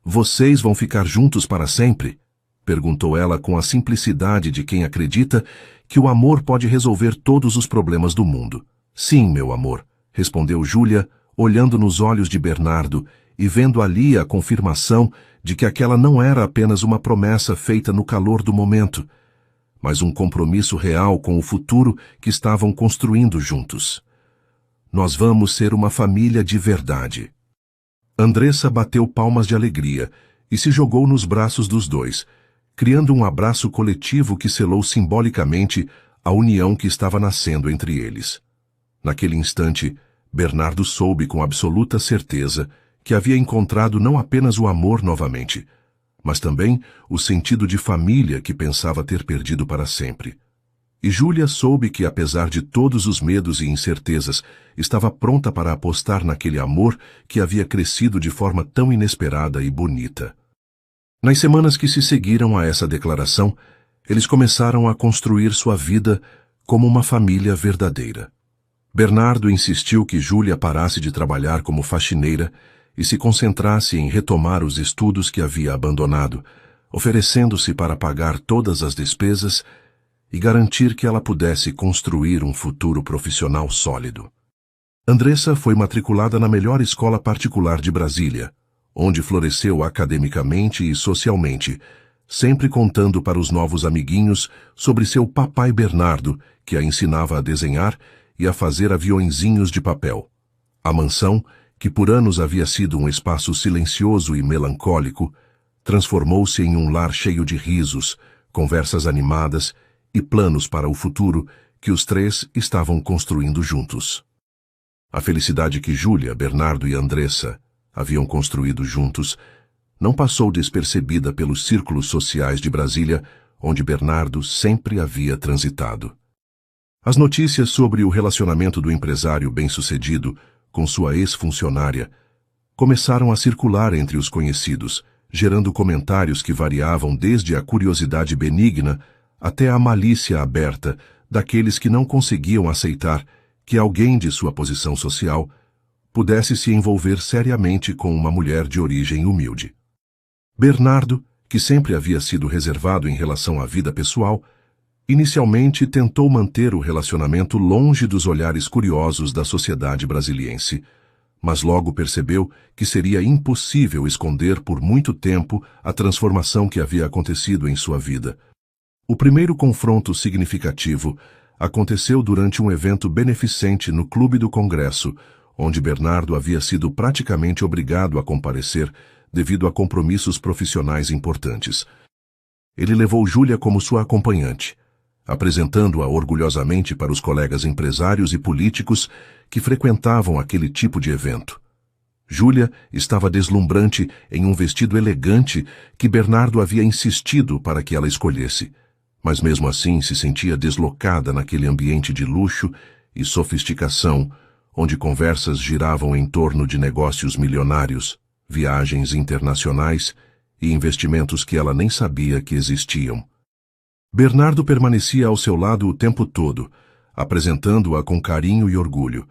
"Vocês vão ficar juntos para sempre?" perguntou ela com a simplicidade de quem acredita que o amor pode resolver todos os problemas do mundo. "Sim, meu amor", respondeu Júlia, olhando nos olhos de Bernardo e vendo ali a confirmação de que aquela não era apenas uma promessa feita no calor do momento, mas um compromisso real com o futuro que estavam construindo juntos. Nós vamos ser uma família de verdade. Andressa bateu palmas de alegria e se jogou nos braços dos dois, criando um abraço coletivo que selou simbolicamente a união que estava nascendo entre eles. Naquele instante, Bernardo soube com absoluta certeza que havia encontrado não apenas o amor novamente, mas também o sentido de família que pensava ter perdido para sempre. E Júlia soube que, apesar de todos os medos e incertezas, estava pronta para apostar naquele amor que havia crescido de forma tão inesperada e bonita. Nas semanas que se seguiram a essa declaração, eles começaram a construir sua vida como uma família verdadeira. Bernardo insistiu que Júlia parasse de trabalhar como faxineira e se concentrasse em retomar os estudos que havia abandonado, oferecendo-se para pagar todas as despesas e garantir que ela pudesse construir um futuro profissional sólido. Andressa foi matriculada na melhor escola particular de Brasília, onde floresceu academicamente e socialmente, sempre contando para os novos amiguinhos sobre seu papai Bernardo, que a ensinava a desenhar e a fazer aviõezinhos de papel. A mansão, que por anos havia sido um espaço silencioso e melancólico, transformou-se em um lar cheio de risos, conversas animadas e planos para o futuro que os três estavam construindo juntos. A felicidade que Júlia, Bernardo e Andressa haviam construído juntos não passou despercebida pelos círculos sociais de Brasília, onde Bernardo sempre havia transitado. As notícias sobre o relacionamento do empresário bem-sucedido com sua ex-funcionária começaram a circular entre os conhecidos, gerando comentários que variavam desde a curiosidade benigna até a malícia aberta daqueles que não conseguiam aceitar que alguém de sua posição social pudesse se envolver seriamente com uma mulher de origem humilde. Bernardo, que sempre havia sido reservado em relação à vida pessoal, inicialmente tentou manter o relacionamento longe dos olhares curiosos da sociedade brasiliense, mas logo percebeu que seria impossível esconder por muito tempo a transformação que havia acontecido em sua vida. O primeiro confronto significativo aconteceu durante um evento beneficente no Clube do Congresso, onde Bernardo havia sido praticamente obrigado a comparecer devido a compromissos profissionais importantes. Ele levou Júlia como sua acompanhante, apresentando-a orgulhosamente para os colegas empresários e políticos que frequentavam aquele tipo de evento. Júlia estava deslumbrante em um vestido elegante que Bernardo havia insistido para que ela escolhesse, mas mesmo assim se sentia deslocada naquele ambiente de luxo e sofisticação, onde conversas giravam em torno de negócios milionários, viagens internacionais e investimentos que ela nem sabia que existiam. Bernardo permanecia ao seu lado o tempo todo, apresentando-a com carinho e orgulho,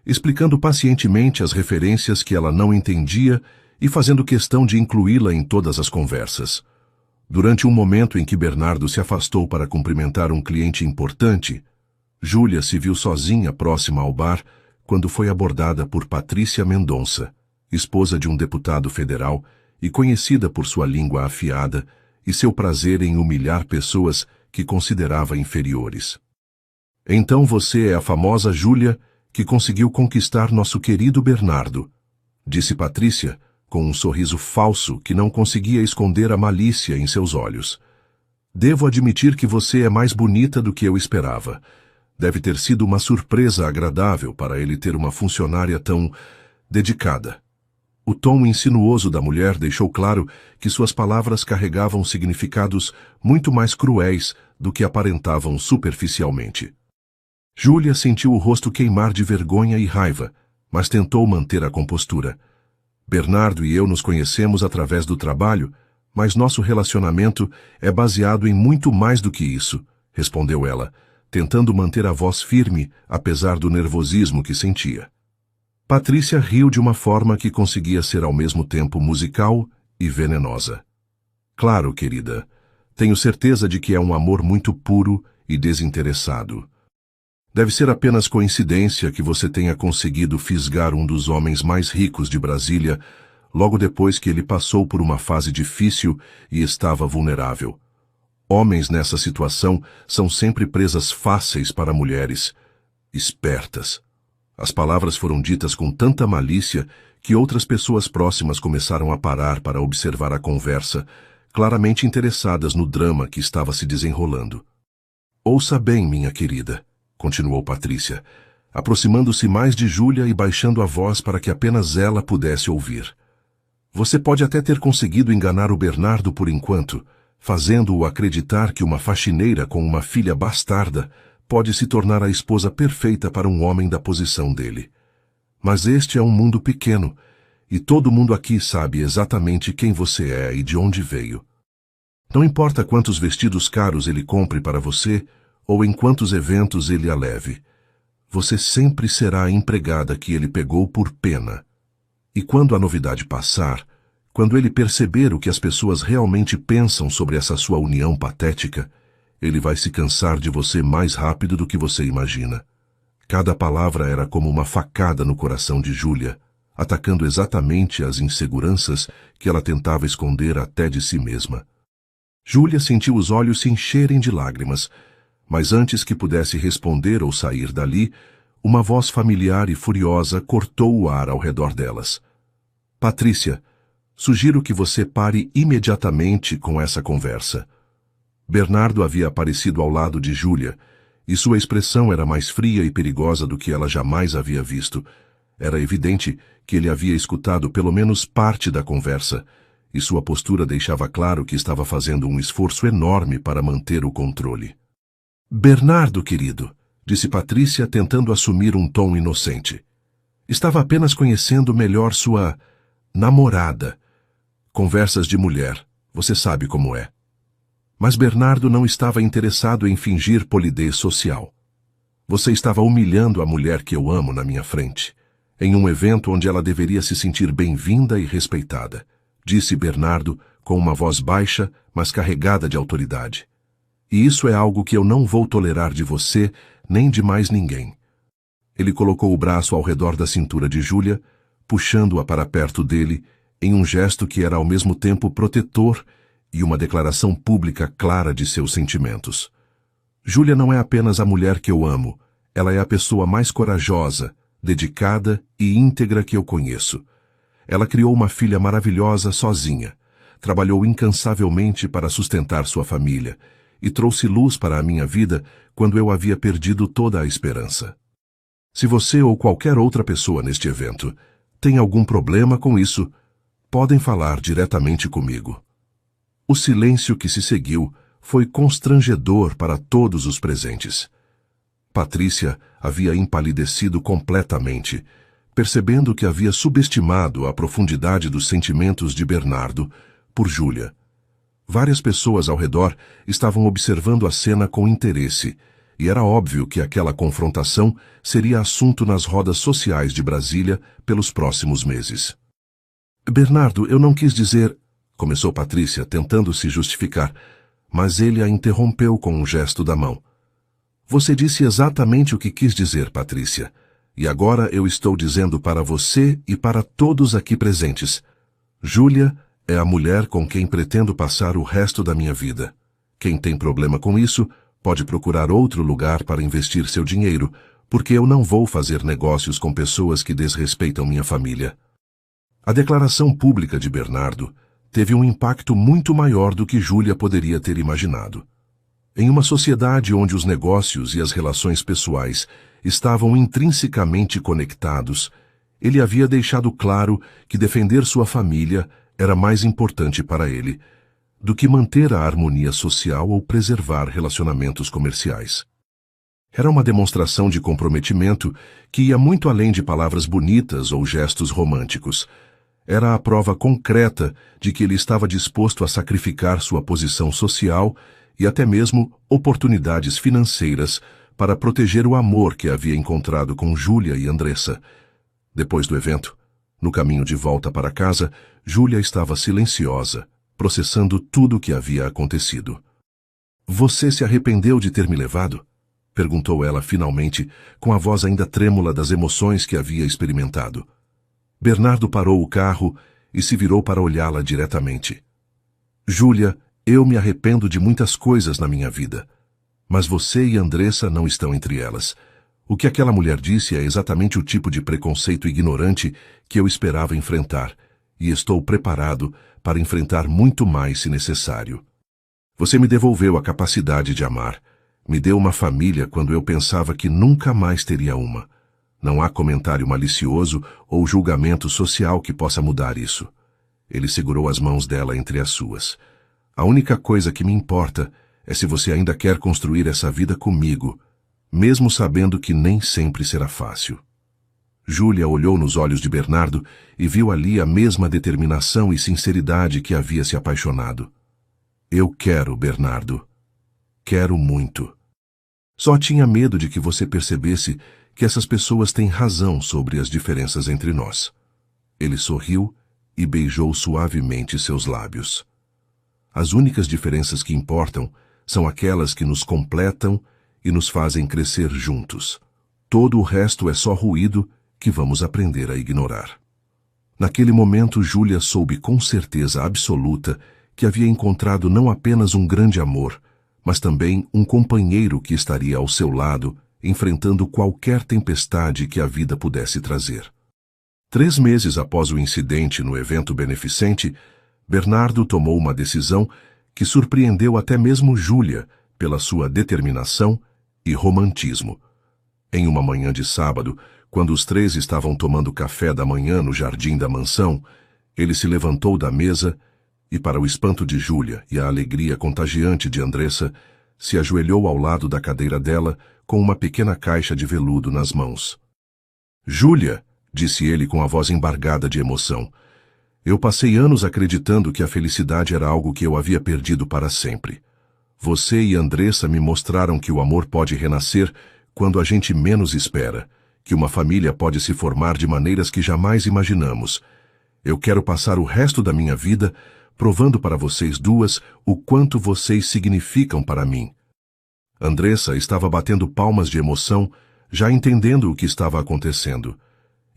explicando pacientemente as referências que ela não entendia e fazendo questão de incluí-la em todas as conversas. Durante um momento em que Bernardo se afastou para cumprimentar um cliente importante, Júlia se viu sozinha próxima ao bar quando foi abordada por Patrícia Mendonça, esposa de um deputado federal e conhecida por sua língua afiada e seu prazer em humilhar pessoas que considerava inferiores. Então você é a famosa Júlia que conseguiu conquistar nosso querido Bernardo, disse Patrícia, com um sorriso falso que não conseguia esconder a malícia em seus olhos. Devo admitir que você é mais bonita do que eu esperava. Deve ter sido uma surpresa agradável para ele ter uma funcionária tão dedicada. O tom insinuoso da mulher deixou claro que suas palavras carregavam significados muito mais cruéis do que aparentavam superficialmente. Júlia sentiu o rosto queimar de vergonha e raiva, mas tentou manter a compostura. Bernardo e eu nos conhecemos através do trabalho, mas nosso relacionamento é baseado em muito mais do que isso, respondeu ela, tentando manter a voz firme, apesar do nervosismo que sentia. Patrícia riu de uma forma que conseguia ser ao mesmo tempo musical e venenosa. Claro, querida, tenho certeza de que é um amor muito puro e desinteressado. Deve ser apenas coincidência que você tenha conseguido fisgar um dos homens mais ricos de Brasília logo depois que ele passou por uma fase difícil e estava vulnerável. Homens nessa situação são sempre presas fáceis para mulheres espertas. As palavras foram ditas com tanta malícia que outras pessoas próximas começaram a parar para observar a conversa, claramente interessadas no drama que estava se desenrolando. Ouça bem, minha querida, continuou Patrícia, aproximando-se mais de Júlia e baixando a voz para que apenas ela pudesse ouvir. Você pode até ter conseguido enganar o Bernardo por enquanto, fazendo-o acreditar que uma faxineira com uma filha bastarda pode se tornar a esposa perfeita para um homem da posição dele. Mas este é um mundo pequeno, e todo mundo aqui sabe exatamente quem você é e de onde veio. Não importa quantos vestidos caros ele compre para você, ou em quantos eventos ele a leve. Você sempre será a empregada que ele pegou por pena. E quando a novidade passar, quando ele perceber o que as pessoas realmente pensam sobre essa sua união patética, ele vai se cansar de você mais rápido do que você imagina. Cada palavra era como uma facada no coração de Júlia, atacando exatamente as inseguranças que ela tentava esconder até de si mesma. Júlia sentiu os olhos se encherem de lágrimas, mas antes que pudesse responder ou sair dali, uma voz familiar e furiosa cortou o ar ao redor delas. Patrícia, sugiro que você pare imediatamente com essa conversa. Bernardo havia aparecido ao lado de Júlia, e sua expressão era mais fria e perigosa do que ela jamais havia visto. Era evidente que ele havia escutado pelo menos parte da conversa, e sua postura deixava claro que estava fazendo um esforço enorme para manter o controle. Bernardo, querido, disse Patrícia, tentando assumir um tom inocente. Estava apenas conhecendo melhor sua namorada. Conversas de mulher, você sabe como é. Mas Bernardo não estava interessado em fingir polidez social. Você estava humilhando a mulher que eu amo na minha frente, em um evento onde ela deveria se sentir bem-vinda e respeitada, disse Bernardo com uma voz baixa, mas carregada de autoridade. E isso é algo que eu não vou tolerar de você, nem de mais ninguém. Ele colocou o braço ao redor da cintura de Júlia, puxando-a para perto dele, em um gesto que era ao mesmo tempo protetor e uma declaração pública clara de seus sentimentos. Júlia não é apenas a mulher que eu amo, ela é a pessoa mais corajosa, dedicada e íntegra que eu conheço. Ela criou uma filha maravilhosa sozinha, trabalhou incansavelmente para sustentar sua família e trouxe luz para a minha vida quando eu havia perdido toda a esperança. Se você ou qualquer outra pessoa neste evento tem algum problema com isso, podem falar diretamente comigo. O silêncio que se seguiu foi constrangedor para todos os presentes. Patrícia havia empalidecido completamente, percebendo que havia subestimado a profundidade dos sentimentos de Bernardo por Júlia. Várias pessoas ao redor estavam observando a cena com interesse, e era óbvio que aquela confrontação seria assunto nas rodas sociais de Brasília pelos próximos meses. Bernardo, eu não quis dizer... Começou Patrícia, tentando se justificar, mas ele a interrompeu com um gesto da mão. Você disse exatamente o que quis dizer, Patrícia, e agora eu estou dizendo para você e para todos aqui presentes. Júlia é a mulher com quem pretendo passar o resto da minha vida. Quem tem problema com isso pode procurar outro lugar para investir seu dinheiro, porque eu não vou fazer negócios com pessoas que desrespeitam minha família. A declaração pública de Bernardo teve um impacto muito maior do que Júlia poderia ter imaginado. Em uma sociedade onde os negócios e as relações pessoais estavam intrinsecamente conectados, ele havia deixado claro que defender sua família era mais importante para ele do que manter a harmonia social ou preservar relacionamentos comerciais. Era uma demonstração de comprometimento que ia muito além de palavras bonitas ou gestos românticos. Era a prova concreta de que ele estava disposto a sacrificar sua posição social e até mesmo oportunidades financeiras para proteger o amor que havia encontrado com Júlia e Andressa. Depois do evento, no caminho de volta para casa, Júlia estava silenciosa, processando tudo o que havia acontecido. Você se arrependeu de ter me levado? Perguntou ela finalmente, com a voz ainda trêmula das emoções que havia experimentado. Bernardo parou o carro e se virou para olhá-la diretamente. Júlia, Eu me arrependo de muitas coisas na minha vida, mas você e Andressa não estão entre elas. O que aquela mulher disse é exatamente o tipo de preconceito ignorante que eu esperava enfrentar, e estou preparado para enfrentar muito mais se necessário. Você me devolveu a capacidade de amar. Me deu uma família quando eu pensava que nunca mais teria uma. Não há comentário malicioso ou julgamento social que possa mudar isso. Ele segurou as mãos dela entre as suas. A única coisa que me importa é se você ainda quer construir essa vida comigo, mesmo sabendo que nem sempre será fácil. Júlia olhou nos olhos de Bernardo e viu ali a mesma determinação e sinceridade que havia se apaixonado. Eu quero, Bernardo. Quero muito. Só tinha medo de que você percebesse que essas pessoas têm razão sobre as diferenças entre nós. Ele sorriu e beijou suavemente seus lábios. As únicas diferenças que importam são aquelas que nos completam e nos fazem crescer juntos. Todo o resto é só ruído que vamos aprender a ignorar. Naquele momento, Júlia soube com certeza absoluta que havia encontrado não apenas um grande amor, mas também um companheiro que estaria ao seu lado, enfrentando qualquer tempestade que a vida pudesse trazer. 3 meses após o incidente no evento beneficente, Bernardo tomou uma decisão que surpreendeu até mesmo Júlia pela sua determinação e romantismo. Em uma manhã de sábado, quando os 3 estavam tomando café da manhã no jardim da mansão, ele se levantou da mesa e, para o espanto de Júlia e a alegria contagiante de Andressa, se ajoelhou ao lado da cadeira dela com uma pequena caixa de veludo nas mãos. Júlia, disse ele com a voz embargada de emoção, eu passei anos acreditando que a felicidade era algo que eu havia perdido para sempre. Você e Andressa me mostraram que o amor pode renascer quando a gente menos espera, que uma família pode se formar de maneiras que jamais imaginamos. Eu quero passar o resto da minha vida provando para vocês duas o quanto vocês significam para mim. Andressa estava batendo palmas de emoção, já entendendo o que estava acontecendo,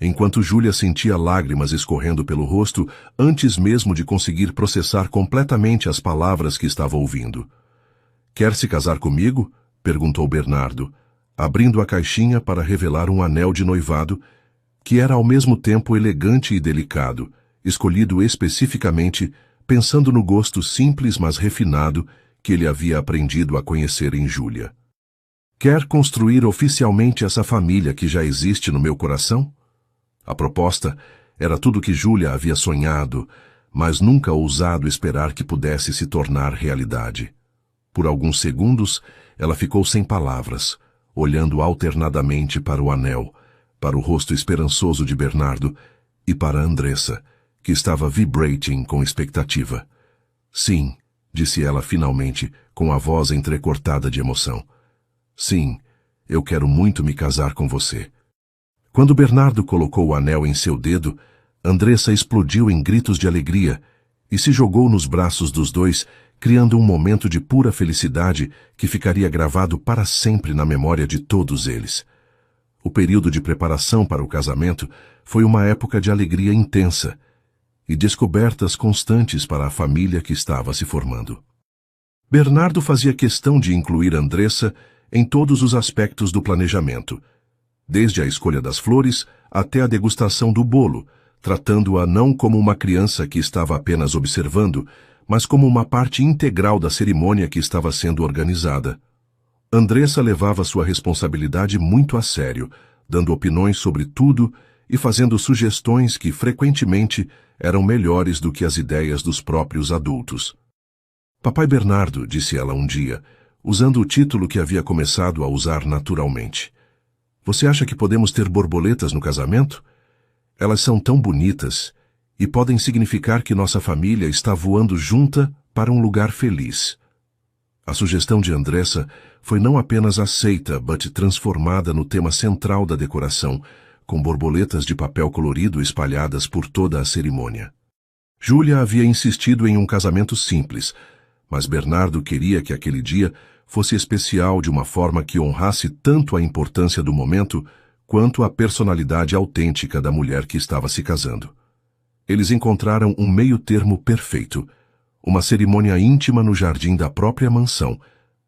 enquanto Júlia sentia lágrimas escorrendo pelo rosto antes mesmo de conseguir processar completamente as palavras que estava ouvindo. Quer se casar comigo? Perguntou Bernardo, abrindo a caixinha para revelar um anel de noivado, que era ao mesmo tempo elegante e delicado, escolhido especificamente pensando no gosto simples mas refinado que ele havia aprendido a conhecer em Júlia. Quer construir oficialmente essa família que já existe no meu coração? A proposta era tudo que Júlia havia sonhado, mas nunca ousado esperar que pudesse se tornar realidade. Por alguns segundos, ela ficou sem palavras, olhando alternadamente para o anel, para o rosto esperançoso de Bernardo e para Andressa, que estava vibrating com expectativa. Sim, disse ela finalmente, com a voz entrecortada de emoção. Sim, eu quero muito me casar com você. Quando Bernardo colocou o anel em seu dedo, Andressa explodiu em gritos de alegria e se jogou nos braços dos dois, criando um momento de pura felicidade que ficaria gravado para sempre na memória de todos eles. O período de preparação para o casamento foi uma época de alegria intensa e descobertas constantes para a família que estava se formando. Bernardo fazia questão de incluir Andressa em todos os aspectos do planejamento, desde a escolha das flores até a degustação do bolo, tratando-a não como uma criança que estava apenas observando, mas como uma parte integral da cerimônia que estava sendo organizada. Andressa levava sua responsabilidade muito a sério, dando opiniões sobre tudo e fazendo sugestões que, frequentemente, eram melhores do que as ideias dos próprios adultos. Papai Bernardo, disse ela um dia, usando o título que havia começado a usar naturalmente. Você acha que podemos ter borboletas no casamento? Elas são tão bonitas e podem significar que nossa família está voando junta para um lugar feliz. A sugestão de Andressa foi não apenas aceita, mas transformada no tema central da decoração, com borboletas de papel colorido espalhadas por toda a cerimônia. Júlia havia insistido em um casamento simples, mas Bernardo queria que aquele dia fosse especial de uma forma que honrasse tanto a importância do momento quanto a personalidade autêntica da mulher que estava se casando. Eles encontraram um meio-termo perfeito, Uma cerimônia íntima no jardim da própria mansão,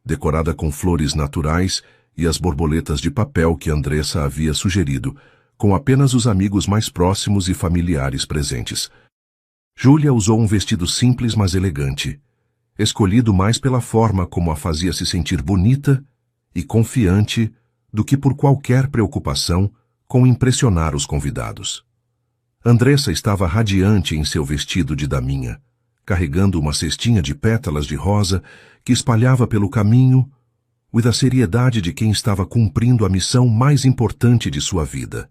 decorada com flores naturais e as borboletas de papel que Andressa havia sugerido, com apenas os amigos mais próximos e familiares presentes. Júlia usou um vestido simples, mas elegante, escolhido mais pela forma como a fazia se sentir bonita e confiante do que por qualquer preocupação com impressionar os convidados. Andressa estava radiante em seu vestido de daminha, carregando uma cestinha de pétalas de rosa que espalhava pelo caminho e da seriedade de quem estava cumprindo a missão mais importante de sua vida.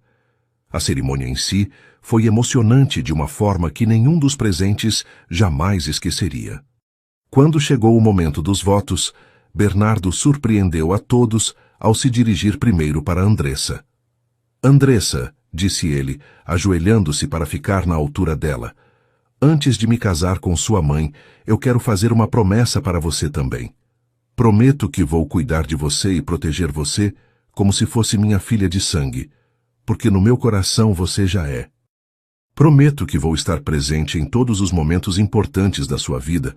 A cerimônia em si foi emocionante de uma forma que nenhum dos presentes jamais esqueceria. Quando chegou o momento dos votos, Bernardo surpreendeu a todos ao se dirigir primeiro para Andressa. «Andressa», disse ele, ajoelhando-se para ficar na altura dela, «antes de me casar com sua mãe, eu quero fazer uma promessa para você também. Prometo que vou cuidar de você e proteger você como se fosse minha filha de sangue, porque no meu coração você já é. Prometo que vou estar presente em todos os momentos importantes da sua vida,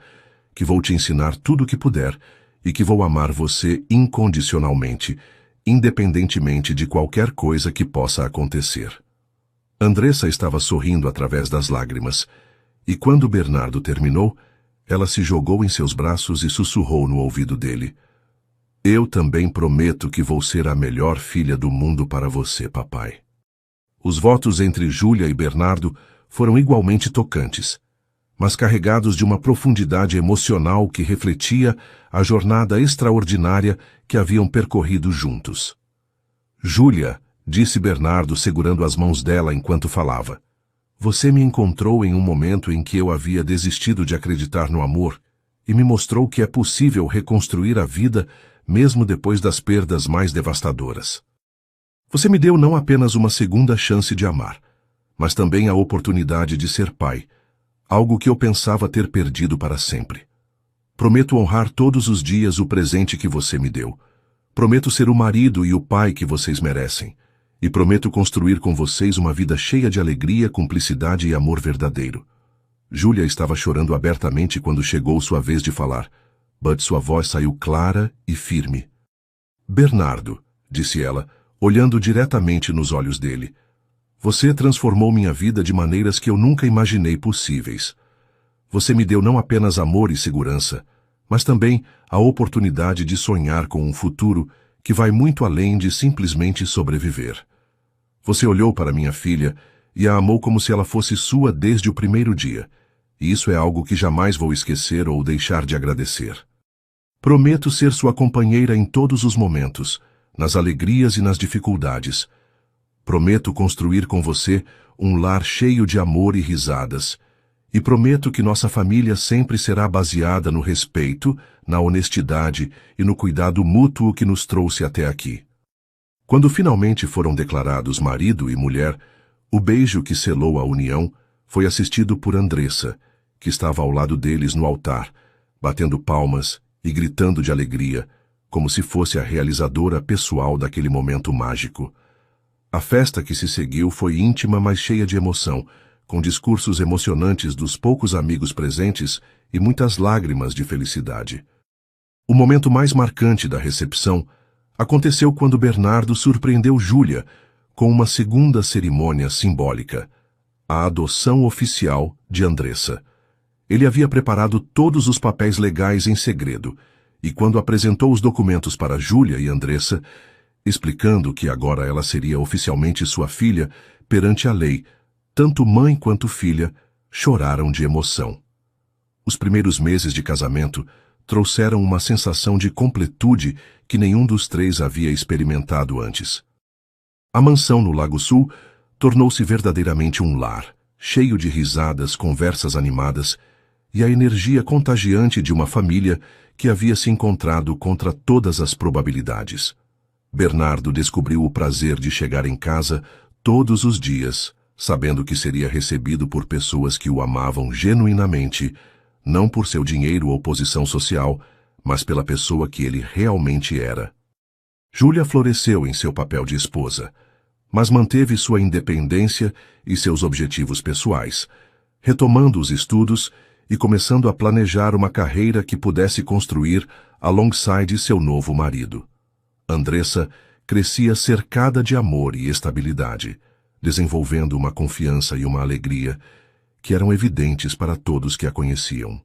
que vou te ensinar tudo o que puder e que vou amar você incondicionalmente, independentemente de qualquer coisa que possa acontecer». Andressa estava sorrindo através das lágrimas, e quando Bernardo terminou, ela se jogou em seus braços e sussurrou no ouvido dele: «Eu também prometo que vou ser a melhor filha do mundo para você, papai». Os votos entre Júlia e Bernardo foram igualmente tocantes, mas carregados de uma profundidade emocional que refletia a jornada extraordinária que haviam percorrido juntos. «Júlia», disse Bernardo segurando as mãos dela enquanto falava, «você me encontrou em um momento em que eu havia desistido de acreditar no amor e me mostrou que é possível reconstruir a vida mesmo depois das perdas mais devastadoras. Você me deu não apenas uma segunda chance de amar, mas também a oportunidade de ser pai, algo que eu pensava ter perdido para sempre. Prometo honrar todos os dias o presente que você me deu. Prometo ser o marido e o pai que vocês merecem. E prometo construir com vocês uma vida cheia de alegria, cumplicidade e amor verdadeiro». Júlia estava chorando abertamente quando chegou sua vez de falar, mas sua voz saiu clara e firme. «Bernardo», disse ela, olhando diretamente nos olhos dele, «você transformou minha vida de maneiras que eu nunca imaginei possíveis. Você me deu não apenas amor e segurança, mas também a oportunidade de sonhar com um futuro que vai muito além de simplesmente sobreviver. Você olhou para minha filha e a amou como se ela fosse sua desde o primeiro dia, e isso é algo que jamais vou esquecer ou deixar de agradecer. Prometo ser sua companheira em todos os momentos, nas alegrias e nas dificuldades. Prometo construir com você um lar cheio de amor e risadas, e prometo que nossa família sempre será baseada no respeito, na honestidade e no cuidado mútuo que nos trouxe até aqui». Quando finalmente foram declarados marido e mulher, o beijo que selou a união foi assistido por Andressa, que estava ao lado deles no altar, batendo palmas e gritando de alegria, como se fosse a realizadora pessoal daquele momento mágico. A festa que se seguiu foi íntima, mas cheia de emoção, com discursos emocionantes dos poucos amigos presentes e muitas lágrimas de felicidade. O momento mais marcante da recepção aconteceu quando Bernardo surpreendeu Júlia com uma segunda cerimônia simbólica, a adoção oficial de Andressa. Ele havia preparado todos os papéis legais em segredo, e quando apresentou os documentos para Júlia e Andressa, explicando que agora ela seria oficialmente sua filha perante a lei, tanto mãe quanto filha choraram de emoção. Os primeiros meses de casamento trouxeram uma sensação de completude que nenhum dos três havia experimentado antes. A mansão no Lago Sul tornou-se verdadeiramente um lar, cheio de risadas, conversas animadas e a energia contagiante de uma família que havia se encontrado contra todas as probabilidades. Bernardo descobriu o prazer de chegar em casa todos os dias, sabendo que seria recebido por pessoas que o amavam genuinamente, não por seu dinheiro ou posição social, mas pela pessoa que ele realmente era. Júlia floresceu em seu papel de esposa, mas manteve sua independência e seus objetivos pessoais, retomando os estudos e começando a planejar uma carreira que pudesse construir alongside seu novo marido. Andressa crescia cercada de amor e estabilidade, desenvolvendo uma confiança e uma alegria que eram evidentes para todos que a conheciam.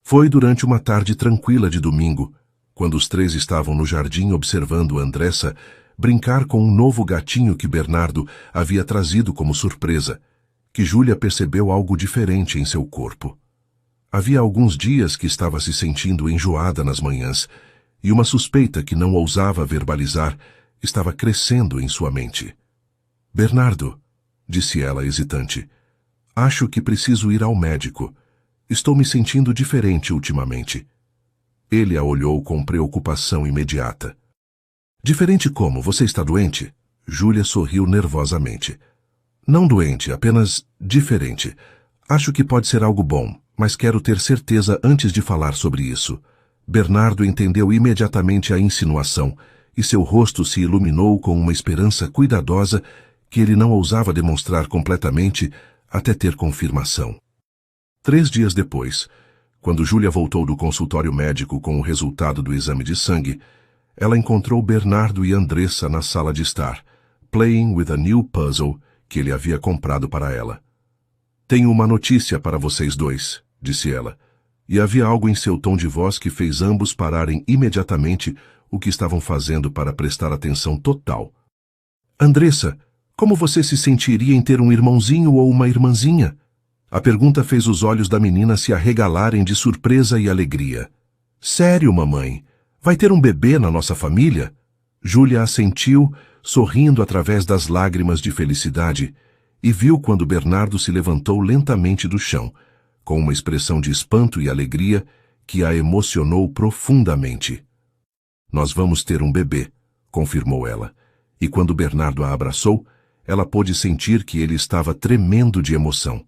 Foi durante uma tarde tranquila de domingo, quando os três estavam no jardim observando Andressa brincar com um novo gatinho que Bernardo havia trazido como surpresa, que Júlia percebeu algo diferente em seu corpo. Havia alguns dias que estava se sentindo enjoada nas manhãs, e uma suspeita que não ousava verbalizar estava crescendo em sua mente. "Bernardo", disse ela hesitante, "acho que preciso ir ao médico. Estou me sentindo diferente ultimamente." Ele a olhou com preocupação imediata. "Diferente como? Você está doente?" Júlia sorriu nervosamente. "Não doente, apenas diferente. Acho que pode ser algo bom, mas quero ter certeza antes de falar sobre isso." Bernardo entendeu imediatamente a insinuação, e seu rosto se iluminou com uma esperança cuidadosa que ele não ousava demonstrar completamente até ter confirmação. 3 dias depois, quando Júlia voltou do consultório médico com o resultado do exame de sangue, ela encontrou Bernardo e Andressa na sala de estar, playing with a new puzzle que ele havia comprado para ela. "Tenho uma notícia para vocês dois", disse ela, e havia algo em seu tom de voz que fez ambos pararem imediatamente o que estavam fazendo para prestar atenção total. "Andressa, como você se sentiria em ter um irmãozinho ou uma irmãzinha?" A pergunta fez os olhos da menina se arregalarem de surpresa e alegria. "Sério, mamãe? Vai ter um bebê na nossa família?" Júlia assentiu, sorrindo através das lágrimas de felicidade, e viu quando Bernardo se levantou lentamente do chão, com uma expressão de espanto e alegria que a emocionou profundamente. "Nós vamos ter um bebê", confirmou ela, e quando Bernardo a abraçou, ela pôde sentir que ele estava tremendo de emoção.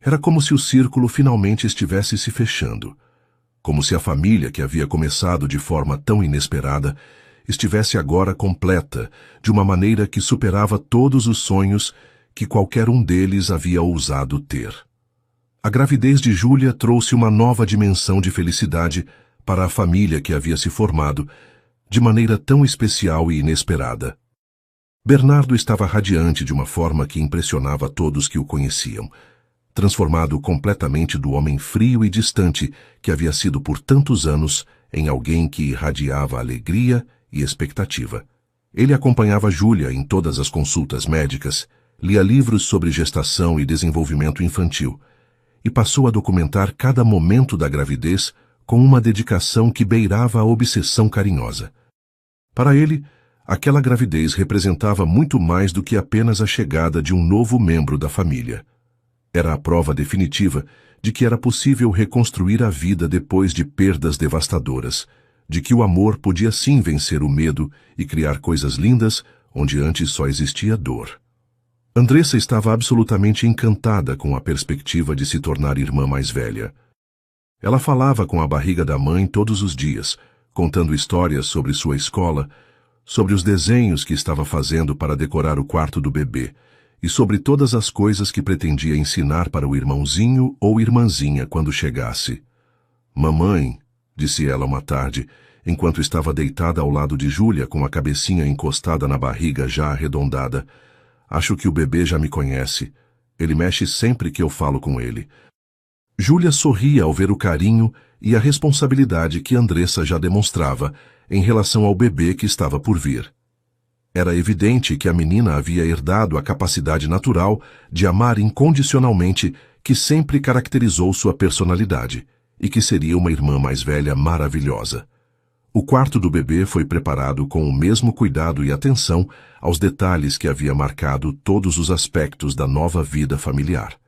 Era como se o círculo finalmente estivesse se fechando, como se a família que havia começado de forma tão inesperada estivesse agora completa, de uma maneira que superava todos os sonhos que qualquer um deles havia ousado ter. A gravidez de Júlia trouxe uma nova dimensão de felicidade para a família que havia se formado, de maneira tão especial e inesperada. Bernardo estava radiante de uma forma que impressionava todos que o conheciam, transformado completamente do homem frio e distante que havia sido por tantos anos em alguém que irradiava alegria e expectativa. Ele acompanhava Júlia em todas as consultas médicas, lia livros sobre gestação e desenvolvimento infantil, e passou a documentar cada momento da gravidez com uma dedicação que beirava a obsessão carinhosa. Para ele, aquela gravidez representava muito mais do que apenas a chegada de um novo membro da família. Era a prova definitiva de que era possível reconstruir a vida depois de perdas devastadoras, de que o amor podia sim vencer o medo e criar coisas lindas onde antes só existia dor. Andressa estava absolutamente encantada com a perspectiva de se tornar irmã mais velha. Ela falava com a barriga da mãe todos os dias, contando histórias sobre sua escola, sobre os desenhos que estava fazendo para decorar o quarto do bebê, e sobre todas as coisas que pretendia ensinar para o irmãozinho ou irmãzinha quando chegasse. "Mamãe", disse ela uma tarde, enquanto estava deitada ao lado de Júlia com a cabecinha encostada na barriga já arredondada, "acho que o bebê já me conhece. Ele mexe sempre que eu falo com ele." Júlia sorria ao ver o carinho e a responsabilidade que Andressa já demonstrava em relação ao bebê que estava por vir. Era evidente que a menina havia herdado a capacidade natural de amar incondicionalmente que sempre caracterizou sua personalidade, e que seria uma irmã mais velha maravilhosa. O quarto do bebê foi preparado com o mesmo cuidado e atenção aos detalhes que havia marcado todos os aspectos da nova vida familiar.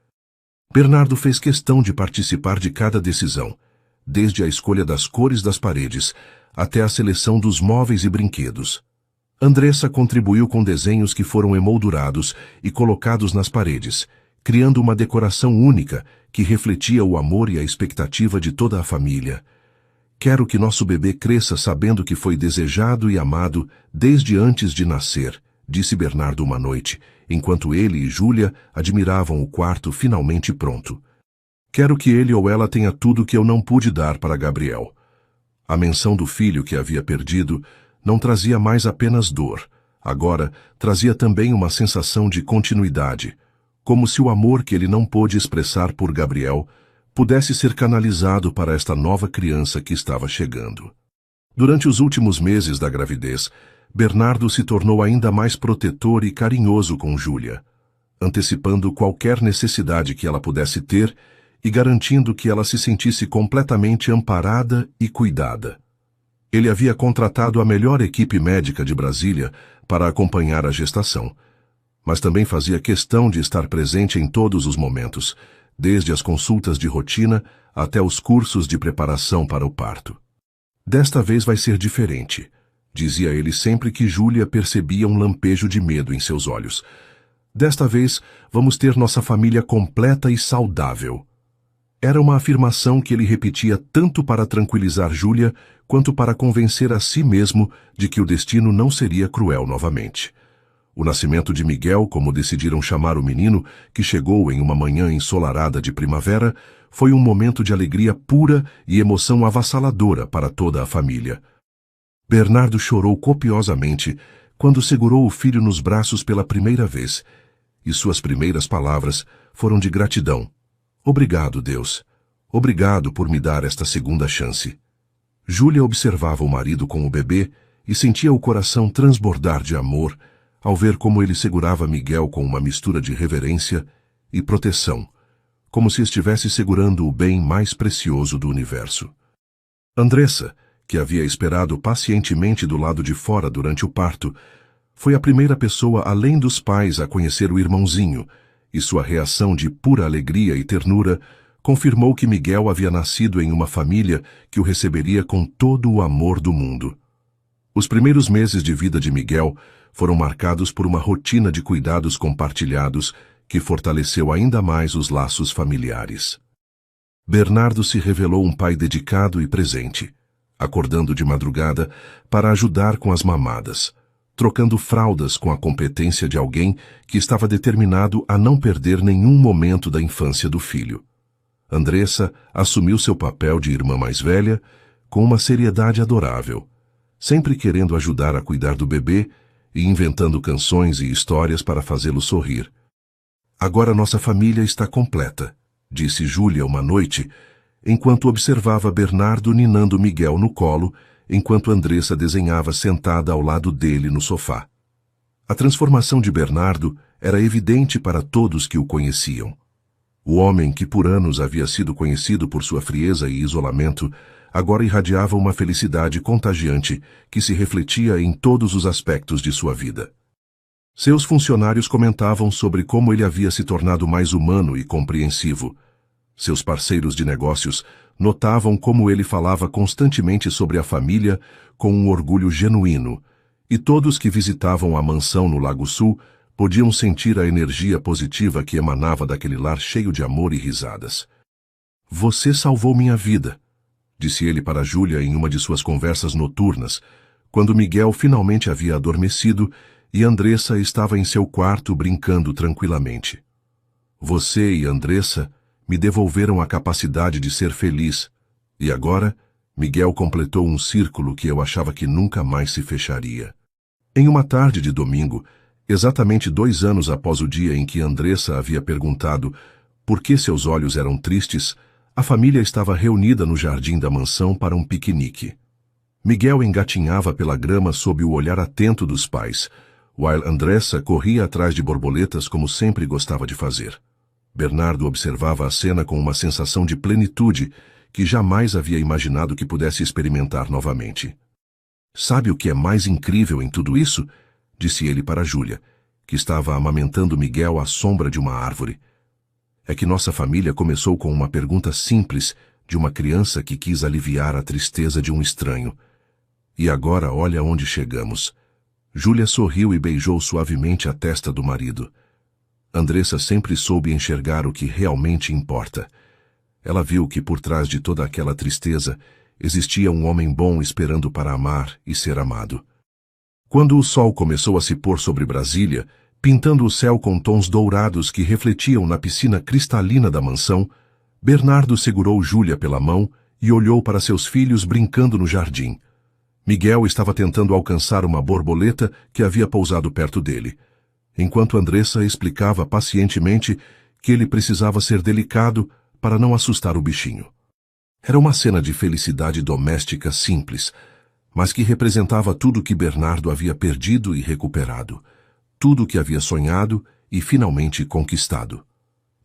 Bernardo fez questão de participar de cada decisão, desde a escolha das cores das paredes até a seleção dos móveis e brinquedos. Andressa contribuiu com desenhos que foram emoldurados e colocados nas paredes, criando uma decoração única que refletia o amor e a expectativa de toda a família. "Quero que nosso bebê cresça sabendo que foi desejado e amado desde antes de nascer", disse Bernardo uma noite, enquanto ele e Júlia admiravam o quarto finalmente pronto. Quero que ele ou ela tenha tudo que eu não pude dar para Gabriel. A menção do filho que havia perdido não trazia mais apenas dor. Agora, trazia também uma sensação de continuidade, como se o amor que ele não pôde expressar por Gabriel pudesse ser canalizado para esta nova criança que estava chegando. Durante os últimos meses da gravidez, Bernardo se tornou ainda mais protetor e carinhoso com Júlia, antecipando qualquer necessidade que ela pudesse ter e garantindo que ela se sentisse completamente amparada e cuidada. Ele havia contratado a melhor equipe médica de Brasília para acompanhar a gestação, mas também fazia questão de estar presente em todos os momentos, desde as consultas de rotina até os cursos de preparação para o parto. Desta vez vai ser diferente, dizia ele sempre que Júlia percebia um lampejo de medo em seus olhos. Desta vez, vamos ter nossa família completa e saudável. Era uma afirmação que ele repetia tanto para tranquilizar Júlia, quanto para convencer a si mesmo de que o destino não seria cruel novamente. O nascimento de Miguel, como decidiram chamar o menino, que chegou em uma manhã ensolarada de primavera, foi um momento de alegria pura e emoção avassaladora para toda a família. Bernardo chorou copiosamente quando segurou o filho nos braços pela primeira vez, e suas primeiras palavras foram de gratidão. Obrigado, Deus. Obrigado por me dar esta segunda chance. Júlia observava o marido com o bebê e sentia o coração transbordar de amor ao ver como ele segurava Miguel com uma mistura de reverência e proteção, como se estivesse segurando o bem mais precioso do universo. Andressa, que havia esperado pacientemente do lado de fora durante o parto, foi a primeira pessoa além dos pais a conhecer o irmãozinho, e sua reação de pura alegria e ternura confirmou que Miguel havia nascido em uma família que o receberia com todo o amor do mundo. Os primeiros meses de vida de Miguel foram marcados por uma rotina de cuidados compartilhados que fortaleceu ainda mais os laços familiares. Bernardo se revelou um pai dedicado e presente, acordando de madrugada para ajudar com as mamadas, trocando fraldas com a competência de alguém que estava determinado a não perder nenhum momento da infância do filho. Andressa assumiu seu papel de irmã mais velha com uma seriedade adorável, sempre querendo ajudar a cuidar do bebê e inventando canções e histórias para fazê-lo sorrir. Agora nossa família está completa, disse Júlia uma noite, enquanto observava Bernardo ninando Miguel no colo, enquanto Andressa desenhava sentada ao lado dele no sofá. A transformação de Bernardo era evidente para todos que o conheciam. O homem que por anos havia sido conhecido por sua frieza e isolamento, agora irradiava uma felicidade contagiante que se refletia em todos os aspectos de sua vida. Seus funcionários comentavam sobre como ele havia se tornado mais humano e compreensivo. Seus parceiros de negócios notavam como ele falava constantemente sobre a família com um orgulho genuíno, e todos que visitavam a mansão no Lago Sul podiam sentir a energia positiva que emanava daquele lar cheio de amor e risadas. Você salvou minha vida, disse ele para Júlia em uma de suas conversas noturnas, quando Miguel finalmente havia adormecido e Andressa estava em seu quarto brincando tranquilamente. Você e Andressa me devolveram a capacidade de ser feliz, e agora Miguel completou um círculo que eu achava que nunca mais se fecharia. Em uma tarde de domingo, exatamente 2 anos após o dia em que Andressa havia perguntado por que seus olhos eram tristes, a família estava reunida no jardim da mansão para um piquenique. Miguel engatinhava pela grama sob o olhar atento dos pais, while Andressa corria atrás de borboletas como sempre gostava de fazer. Bernardo observava a cena com uma sensação de plenitude que jamais havia imaginado que pudesse experimentar novamente. Sabe o que é mais incrível em tudo isso? Disse ele para Júlia, que estava amamentando Miguel à sombra de uma árvore. É que nossa família começou com uma pergunta simples de uma criança que quis aliviar a tristeza de um estranho. E agora olha onde chegamos. Júlia sorriu e beijou suavemente a testa do marido. Andressa sempre soube enxergar o que realmente importa. Ela viu que por trás de toda aquela tristeza existia um homem bom esperando para amar e ser amado. Quando o sol começou a se pôr sobre Brasília, pintando o céu com tons dourados que refletiam na piscina cristalina da mansão, Bernardo segurou Júlia pela mão e olhou para seus filhos brincando no jardim. Miguel estava tentando alcançar uma borboleta que havia pousado perto dele, enquanto Andressa explicava pacientemente que ele precisava ser delicado para não assustar o bichinho. Era uma cena de felicidade doméstica simples, mas que representava tudo que Bernardo havia perdido e recuperado, tudo que havia sonhado e finalmente conquistado.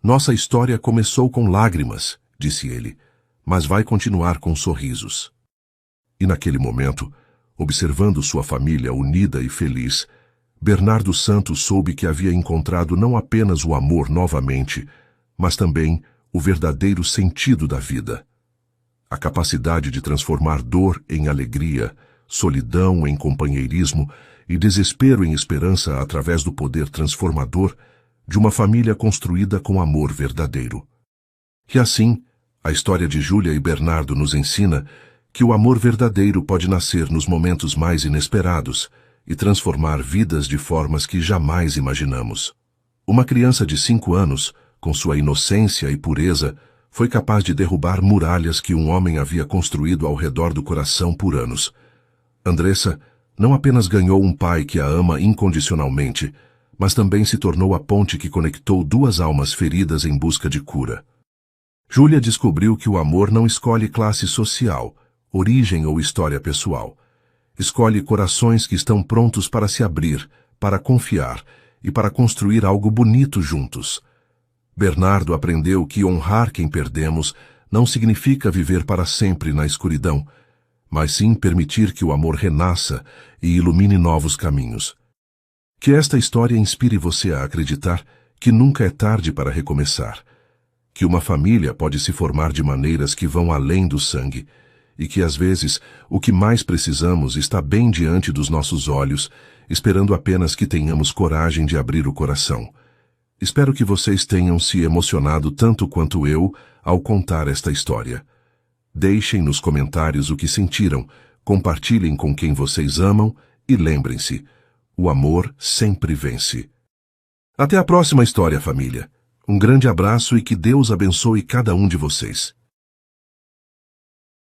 Nossa história começou com lágrimas, disse ele, mas vai continuar com sorrisos. E naquele momento, observando sua família unida e feliz, Bernardo Santos soube que havia encontrado não apenas o amor novamente, mas também o verdadeiro sentido da vida. A capacidade de transformar dor em alegria, solidão em companheirismo e desespero em esperança através do poder transformador de uma família construída com amor verdadeiro. E assim, a história de Júlia e Bernardo nos ensina que o amor verdadeiro pode nascer nos momentos mais inesperados e transformar vidas de formas que jamais imaginamos. Uma criança de 5 anos, com sua inocência e pureza, foi capaz de derrubar muralhas que um homem havia construído ao redor do coração por anos. Andressa não apenas ganhou um pai que a ama incondicionalmente, mas também se tornou a ponte que conectou duas almas feridas em busca de cura. Júlia descobriu que o amor não escolhe classe social, origem ou história pessoal. Escolhe corações que estão prontos para se abrir, para confiar e para construir algo bonito juntos. Bernardo aprendeu que honrar quem perdemos não significa viver para sempre na escuridão, mas sim permitir que o amor renasça e ilumine novos caminhos. Que esta história inspire você a acreditar que nunca é tarde para recomeçar, que uma família pode se formar de maneiras que vão além do sangue, e que às vezes o que mais precisamos está bem diante dos nossos olhos, esperando apenas que tenhamos coragem de abrir o coração. Espero que vocês tenham se emocionado tanto quanto eu ao contar esta história. Deixem nos comentários o que sentiram, compartilhem com quem vocês amam e lembrem-se, o amor sempre vence. Até a próxima história, família. Um grande abraço e que Deus abençoe cada um de vocês.